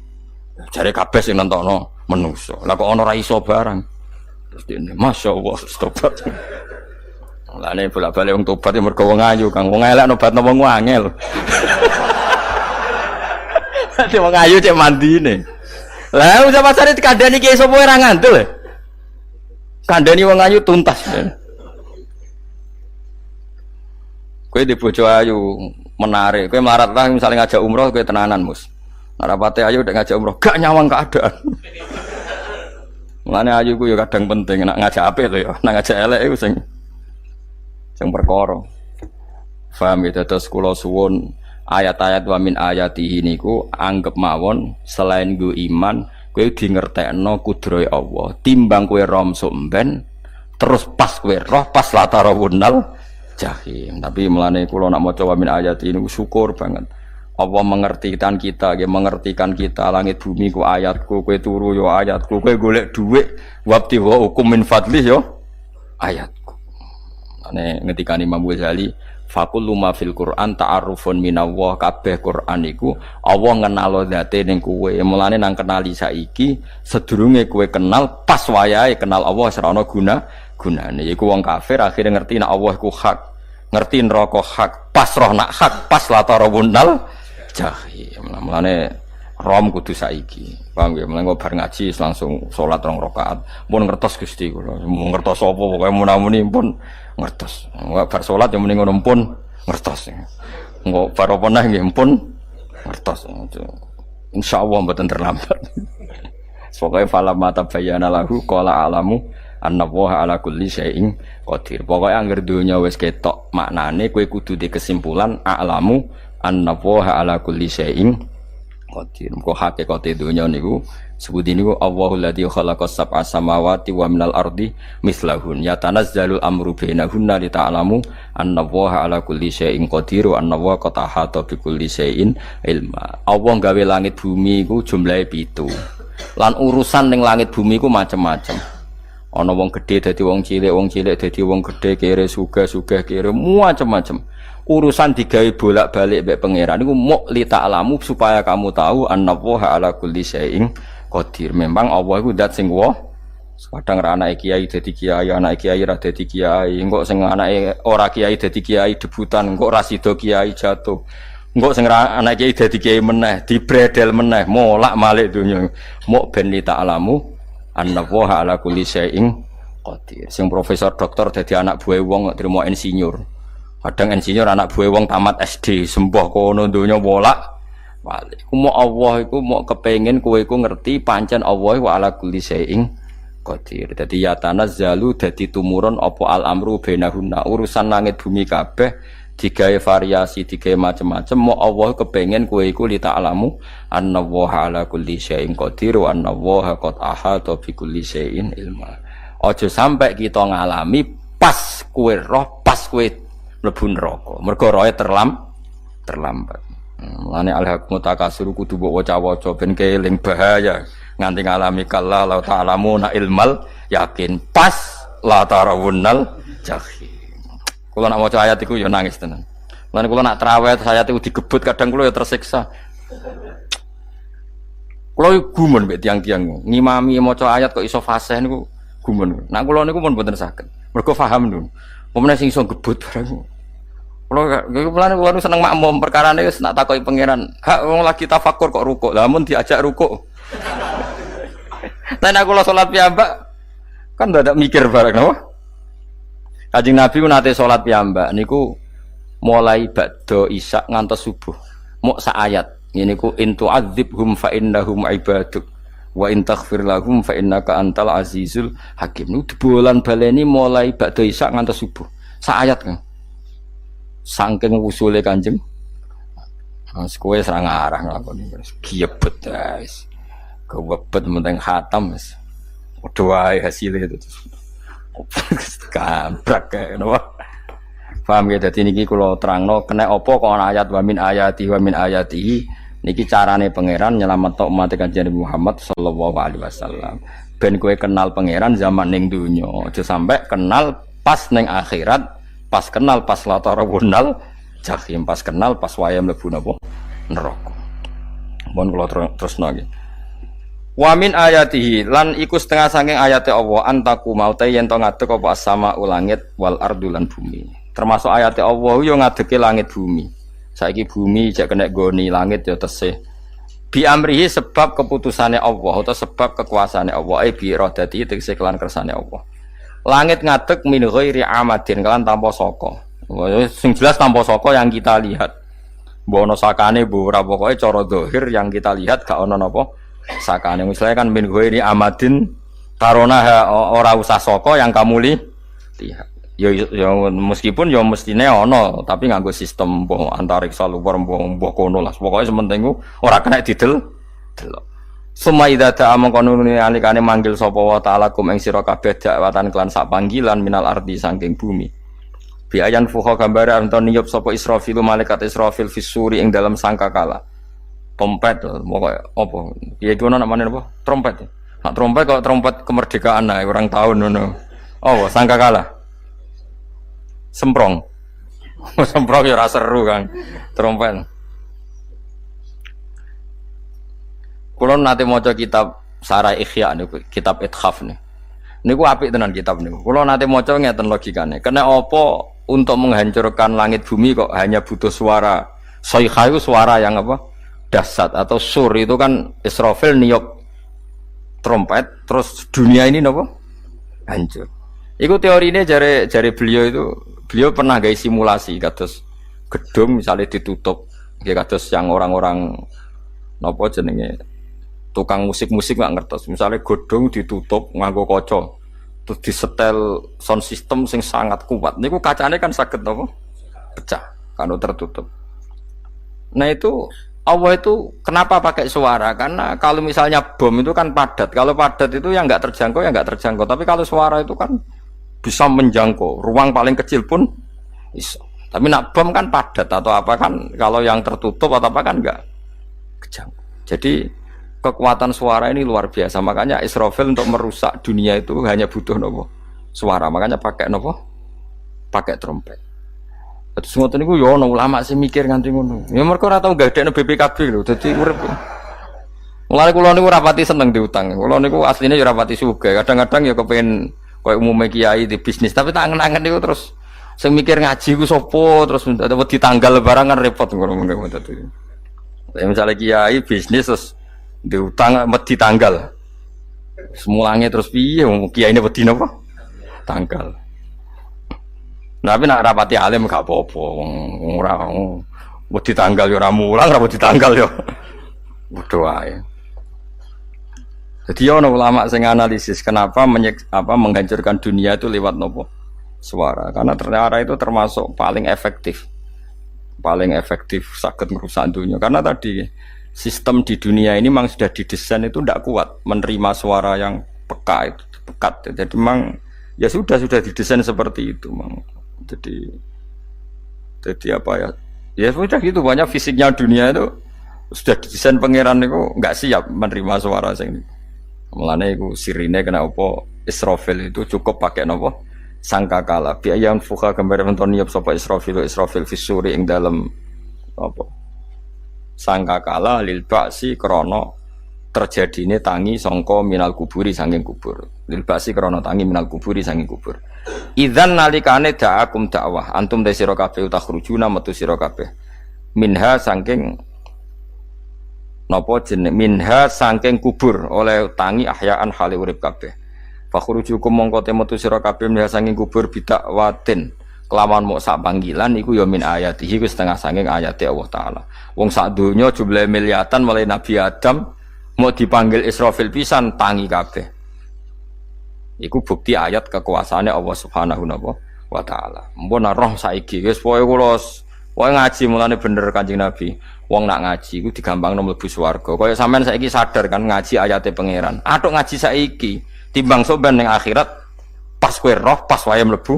Jare kabeh sing nentokno menungso. Lah kok ana ora iso barang. Terus dene masyaallah tobat. Lah nek bolak-balik wong tobat ya mergo wong ayu, Kang. Wong elek nobatno wong angel. Dadi wong ayu cek mandine. Lah usah pasare dikandani ki sapa ora ngandel. Kandani wong ayu tuntas. Kowe di bojo ayu menarik, kowe melarat lah misalnya ngajak umroh kowe tenanan mus. Narapate ayu udah ngajak umroh gak nyawang keadaan. Mulane ayu ku ya kadang penting nak ngajak apik lho ya, nak ngajak elek iku sing perkara. Paham ya terus kula suwun ayat-ayat wa min ayatihi niku anggap mawon selain go iman kowe di ngertekno kudrohe Allah. Timbang kowe rom somben terus pas kowe roh pas latarawunal jahim. Tapi mulane kula nak maca wa min ayatihi niku syukur banget. Allah mengertikan kita, dia mengertikan kita. Langit bumi ku ayatku, kowe turu yo ayatku, kowe golek dhuwit wabti wa hukum min fadlih yo ayatku. Ane ngendikane Imam Ghazali, faqullu ma fil Qur'an ta'arufun minallah, kabeh Qur'an iku Allah ngenalo zate ning kowe. Mulane nang kenali saiki sedurunge kowe kenal pas wayahe kenal Allah ora ana gunane. Iku wong kafir akhire ngerti nek Allah iku hak, ngerti neraka hak, pas roh nak hak, pas latarawunal jahim. Mulane rom kudu saiki. Paham ya? Mulane bar ngaji langsung salat 2 rakaat. Mun ngertos Gusti kula. Mun ngertos apa pokoke munamuni pun ngertos. Bar salat ya muni ngono pun ngertos. Engko bar apa neh nggih pun ngertos. Insyaallah mboten terlambat. Pokoke falamma tabayyana lahu qala alamu annallaha ala kulli syai'in qadir. Pokoke anggere donya wis ketok maknane kowe kudu di kesimpulan a'lamu annallaha ala kulli syai'in qadir. Kok hakikate donya niku sebut niku Allahul ladzi khalaqas sab'a samawati wa minal ardi mislahun yatanazzalul amru bainahunna li ta'lamu annallaha ala kulli syai'in qadir wa annallaha qad ahata bi kulli syai'in ilma. Allah gawe langit bumi iku jumlahe 7. Lan urusan ning langit bumi ku macam-macam. Ana wong gedhe dadi wong cilik dadi wong gedhe, kere sugih kere macam-macam. Urusan digawe bolak-balik mbek pangeran niku muk li ta'lamu supaya kamu tahu annallaha ala kulli syai'in qadir. Memang Allah iku zat sing kadang ra anake kiai dadi kiai, anake kiai ra dadi kiai, engko sing anake ora kiai dadi kiai debutan, engko ra sida kiai jatuh. Engko sing anake kiai dadi kiai meneh, dibredel meneh, molak-malik donya. Muk ben li ta'lamu annallaha ala kulli syai'in qadir. Sing profesor doktor dadi anak buah wong trimo insinyur. Kadang insinyur anak buah wong tamat SD, sembah kono donya bolak-balik. Ku Allah iku mau kepengin kowe iku ngerti pancen Allah wa ala kulli syai'in qadir. Dadi ya tanazzalu dadi tumurun apa al amru bainahunna. Urusan langit bumi kabeh digawe variasi, digawe macam-macam. Mau Allah kepengin kowe iku li ta'lamu annallaha ala kulli syai'in qadir wa annallaha qad ahata bi kulli syai'in ilma. Aja sampai kita ngalami pas kowe roh, pas kowe mlebu neraka. Mergo roe terlambat. Mulane al-haqqu takasur kudu mbok waca-waca ben keling bahaya nganti ngalami kalla la ta'lamuna ilmal yakin pas la tarawunnal jahim. Kula nak maca ayat iku ya nangis tenan. Mulane kula nak traweh ayat iku digebut kadang kula ya tersiksa. Kula gumun mbek tiang-tiang ngimami maca ayat kok iso fasih niku gumun. Nah kula niku pun mboten saged. Mergo paham lho. Pemene sing iso gebut barang. Kula seneng makmum perkarane wis nak takoki pangeran. Hak wong lagi tafakur kok rukuk. Lah mun diajak rukuk. Nek kula salat piyambak kan ndak mikir bareng napa? Kanjeng Nabi ku nate salat piyambak niku mulai ba'da isya ngantos subuh. Mok sak ayat. Niku in tu'adzibhum fa innahum ibaduk wa in taghfir lahum fa innaka antal azizul hakim. Niku bolan baleni mulai ba'da isya ngantos subuh. Sak ayat kan. Saking usule Kanjeng. Mas kowe serang arah nglakoni wis giebet guys. Kewebet menteng khatam wis. Padha wae hasile itu. Kabrak kae napa. Paham ya dadi niki kula terangno kena apa kok ana ayat wa min ayati niki carane pangeran nyelametno umat Kanjeng Muhammad sallallahu alaihi wasallam. Ben kowe kenal pangeran zaman ning donya, aja sampai kenal pas ning akhirat. Pas kenal pas latarawunal jahim, pas kenal pas waya mlebu napa neraka. Mohon kula terusno nggih. Wa min ayatihi lan iku setengah saking ayate Allah antaku maute yen to ngadeg apa sama ulangit wal ardu lan bumi. Termasuk ayate Allah yo ngadege langit bumi. Saiki bumi jek kena goni langit yo tesih. Bi amrihi sebab keputusane Allah atau sebab kekuasaane Allah bi iradati tegese kelan kersane Allah. Langit ngadeg min ghairi amadin kelan tanpa saka. Sing jelas tanpa saka yang kita lihat. Mbok ana sakane mbok ora pokoke cara zahir yang kita lihat gak ana napa sakane. Misalnya kan min ghairi amadin tarona ora usah saka yang kamu lihat. Ya meskipun ya mestine ana tapi nganggo sistem mbok antariksa luar mbok kono lah. Pokoke sementing ora kena delok. Suma idza ta'a mangkonune alikane manggil sapa wa ta'ala kum ing sira kabeh dakwatan kelan sak panggilan minal ardi saking bumi. Bi ayan fuha gambare anton niyup sapa Israfil malaikat Israfil fisuri ing dalam sangkakala. Trompet pokoke apa? Ya iku ana namane apa? Trompet. Nak trompet kok trompet kemerdekaan ae orang tahun ngono. Oh, sangkakala. Semprong. Semprong ya ora seru kan. Trompet. Kulo nate maca kitab Sarah Ikhya niku, kitab Ithaf niku. Niku apik tenan kitab niku. Kulo nate maca ngeten logikane. Kena apa untuk menghancurkan langit bumi kok hanya butuh suara. Sayha itu suara yang apa? Dahsyat atau sur itu kan Israfil niup trompet terus dunia ini napa? Hancur. Iku teorine jare beliau pernah gawe simulasi kados gedung misalnya ditutup nggih kados yang orang-orang napa jenenge tukang musik-musik nggak ngertos. Misalnya godong ditutup nganggo kaca, terus disetel sound system sing sangat kuat. Niku kacane kan saged napa? Pecah kalau tertutup. Nah itu Allah itu kenapa pakai suara? Karena kalau misalnya bom itu kan padat. Kalau padat itu yang nggak terjangkau ya nggak terjangkau. Tapi kalau suara itu kan bisa menjangkau. Ruang paling kecil pun bisa. Tapi nak bom kan padat atau apa kan? Kalau yang tertutup atau apa kan nggak kejangkau. Jadi kekuatan suara ini luar biasa. Makanya Israfil untuk merusak dunia itu hanya butuh nopo suara. Makanya pakai nopo, pakai trompet. Terus ngoten niku yo ono ulama sing mikir nganti ngono. Ya mergo ora tau gadekno BPKB lho. Dadi urip. Mulane kula niku ora pati seneng diutang. Kula niku asline yo ora pati sugih. Kadang-kadang ya kepengin koyo umume kiai di bisnis, tapi tak angen-angen niku terus sing mikir ngaji ku sapa terus wedi tanggal barang kan repot ngono dadi. Misalnya kiai bisnis terus diutang wedi tanggal. Semulange terus piye wong kiyaine wedi napa? Tanggal. Nah, tapi nak rapati alim gak apa-apa. Wong ora wedi tanggal ya ora mulang, ora wedi tanggal ya. Padha wae. Jadi ana ulama sing analisis kenapa menghancurkan dunia itu lewat nopo? Suara. Karena ternyata itu termasuk paling efektif. Paling efektif saged merusak dunia. Karena tadi sistem di dunia ini memang sudah didesain itu tidak kuat menerima suara yang peka itu pekat. Jadi memang ya sudah didesain seperti itu, memang. Jadi apa ya? Ya sudah gitu, banyak fisiknya dunia itu sudah didesain pangeran itu nggak siap menerima suara sing. Mulane iku sirine kena apa Israfil itu cukup pakai napa sangkakala. Biayang fuka gambar menton niup sapa Israfil fisuri ing dalam apa sangkakala lil ba'si krana terjadine tangi sangka minal kuburi saking kubur. Lil ba'si krana tangi minal kuburi saking kubur. Idzan nalikane da'akum dakwah antum de sira kabeh takhrujuna metu sira kabeh minha saking napa jeneng minha saking kubur oleh tangi ahyaan hale urip kabeh fakhrujukum mongko te metu sira kabeh minha saking kubur bidakwatin kelawan mok sak panggilan iku ya min ayatihi wis setengah saking ayate Allah taala wong sak donya jumlah miliatan mulai Nabi Adam mau dipanggil Israfil pisan tangi kabeh. Iku bukti ayat kekuasaannya Allah Subhanahu wa taala. Mbon roh saiki wis pokoke kula wae ngaji mulane bener Kanjeng Nabi. Wong nak ngaji iku digampangno mlebu swarga. Kaya sampean saiki sadar kan ngaji ayate pangeran. Atuk ngaji saiki timbang soben ning akhirat pas kowe roh pas wae mlebu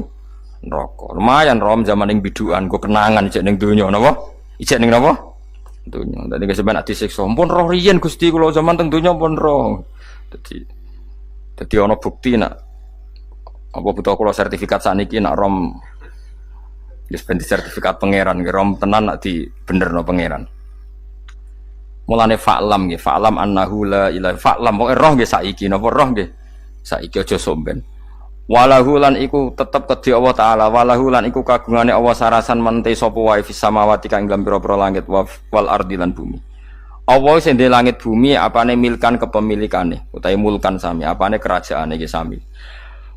neraka. Lumayan rom zaman ning bidukan go kenangan ijek ning donya napa? Ijek ning napa? Donya. Dadi sampean ati siksa. Pun roh riyen Gusti kula zaman teng donya pun roh. Jadi ana bukti nak apa butuh kula sertifikat saniki nak rom wis ben sertifikat pangeran rom tenan nak di benerno pangeran. Mulane fa'lam nggih, fa'lam annahu la ilaha fa'lam pokoke roh nggih saiki napa roh nggih. Saiki aja somben. Walahu lan iku tetep kedhi Allah taala, walahu lan iku kagungane Allah sarasan mente sapa wae fis samawati kang ing pira-pira langit wal ardi lan bumi. Allah sing ndek langit bumi apane milkan kepemilikane utawi mulkan sami apane kerajaane iki sami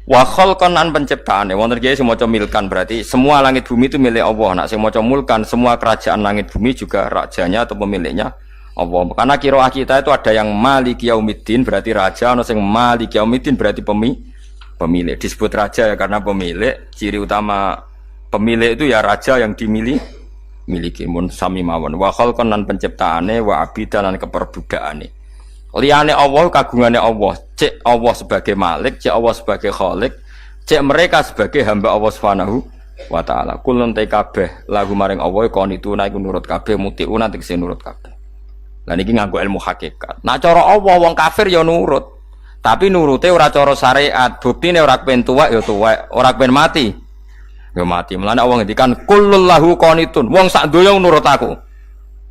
wa khalqan an penciptaane wonten iki sing maca milkan berarti semua langit bumi itu milik Allah nak sing maca mulkan semua kerajaan langit bumi juga rajanya atau pemiliknya Allah karena qiraah kita itu ada yang maliki yaumiddin berarti raja ana sing maliki yaumiddin berarti pemilik disebut raja ya karena pemilik ciri utama pemilik itu ya raja yang dimiliki miliki mun sami mawon wa khalqan lan penciptaane wa abidan lan keperbudakane liyane Allah kagungane Allah cek Allah sebagai malik cek Allah sebagai khalik cek mereka sebagai hamba Allah Subhanahu wa taala kulun te kabeh lagu maring Allah konituna iku nurut kabeh mutiuna tegese nurut kabeh lan iki nganggo ilmu hakikat nah cara Allah wong kafir ya nurut tapi nurute ora cara syariat buktine ora kepen tuwek ya tuwek ora kepen mati ya mati. Mulane Allah ngendikan kullul lahu qanitun. Wong sak donya nurut aku.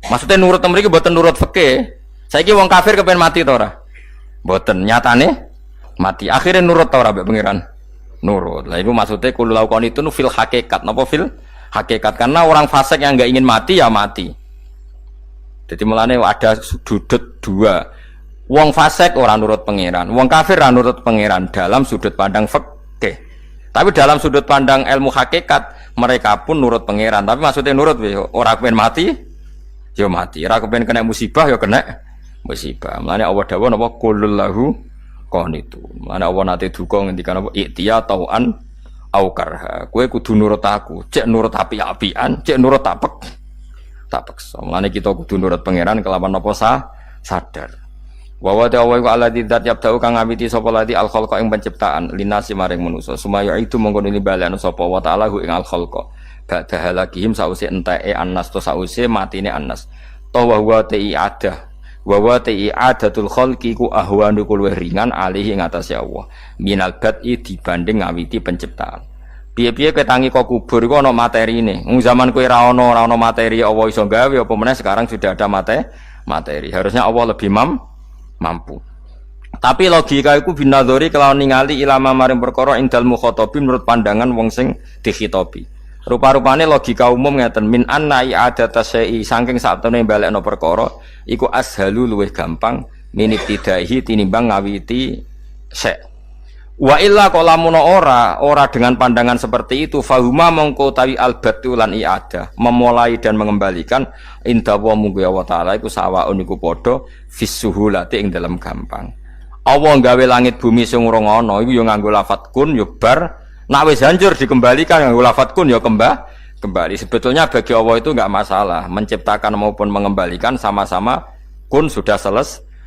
Maksudnya nurut mriki mboten nurut fikih. Saiki wong kafir kepen mati to ora? Mboten, nyatane mati. Akhirnya nurut to ora mbek pangeran? Nurut. Lah iku maksudnya kullul lahu qanitun fil hakikat. Napa fil hakikat? Karena orang fasik yang enggak ingin mati ya mati. Jadi mulane ada sudut dua. Wong fasik ora nurut pangeran, wong kafir ora nurut pangeran dalam sudut pandang fikih. Tapi dalam sudut pandang ilmu hakikat mereka pun nurut pangeran. Tapi maksudnya nurut orang kepen mati, ya mati. Orang kepen kena musibah, ya kena musibah. Mulane Allah dawuh napa qulul lahu qanitun. Mulane Allah nate duka ngendikan apa iktiya tauan au karha. Kowe kudu nurut aku. Cek nurut api-apian, cek nurut tak paksa. Mulane kita kudu nurut pangeran kelawan napa sadar. Wa wa ta'ala wa alladzi dzat yabda'u kang ngawiti sapa lati al khalqa ing penciptaan linasi maring manusa sumaya itu mongko nilibalen sapa wa ta'ala ing al khalqa ba'da halakihim sause enteke annas to sause matine annas to wa huwa ta'iadah wa wa ta'iadatul khalqi ku ahwanu luwih ringan alih ing atase Allah minal bad'i dibanding ngawiti penciptaan piye-piye ketangi kok kubur iku ana materine zaman kowe ra ana materi Allah iso gawe apa meneh sekarang sudah ada materi harusnya Allah lebih mampu. Tapi logika iku binadzori kelawan ningali ilama maring perkara indal mukhatabin menurut pandangan wong sing dikhitobi. Rupa-rupane logika umum ngeten min anna i'adata syai'i saking satune balekno perkara iku ashalu luwih gampang minibtidaihi tinimbang ngawiti syai'. Wa illa qalamun ora dengan pandangan seperti itu fahuma mongko tawi albatu lan i'adah memulai dan mengembalikan inda wa munggu Allah taala iku sawaun iku padha fisuhulati ing dalam gampang. Allah gawe langit bumi sing urung ana iku ya nganggo lafat kun ya bar nek wis hancur dikembalikan nganggo lafat kun ya kembali. Sebetulnya bagi Allah itu enggak masalah menciptakan maupun mengembalikan sama-sama kun sudah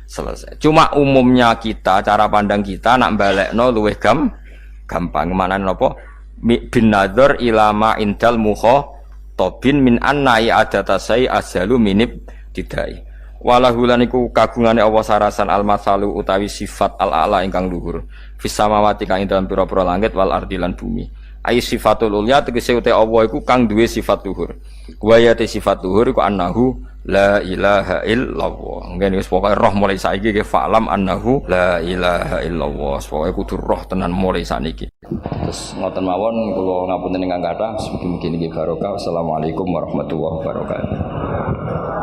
selesai. Cuma umumnya kita, cara pandang kita nak balekno luwih gampang. Manane napa? Bin nadzar ilama indal mukhatabin min annai adatasai azalu minib didai. Walahulan iku kagungane Allah sarasan al-masalu utawi sifat al-a'la ingkang luhur. Fis samawati kang ing dalem pira-pira langit wal ardi lan bumi. Ai sifatul ulya tegese uti Allah iku kang duwe sifat luhur. Wa ya sifat luhur iku annahu la ilaha illallah. Ngene wis pokoke roh mulai saiki ke fa'lam annahu la ilaha illallah. Pokoke kudu roh tenan mulai saniki. Terus ngoten mawon kula ngapunten ingkang kathah mugi-mugi niki barokah. Assalamualaikum warahmatullahi wabarakatuh.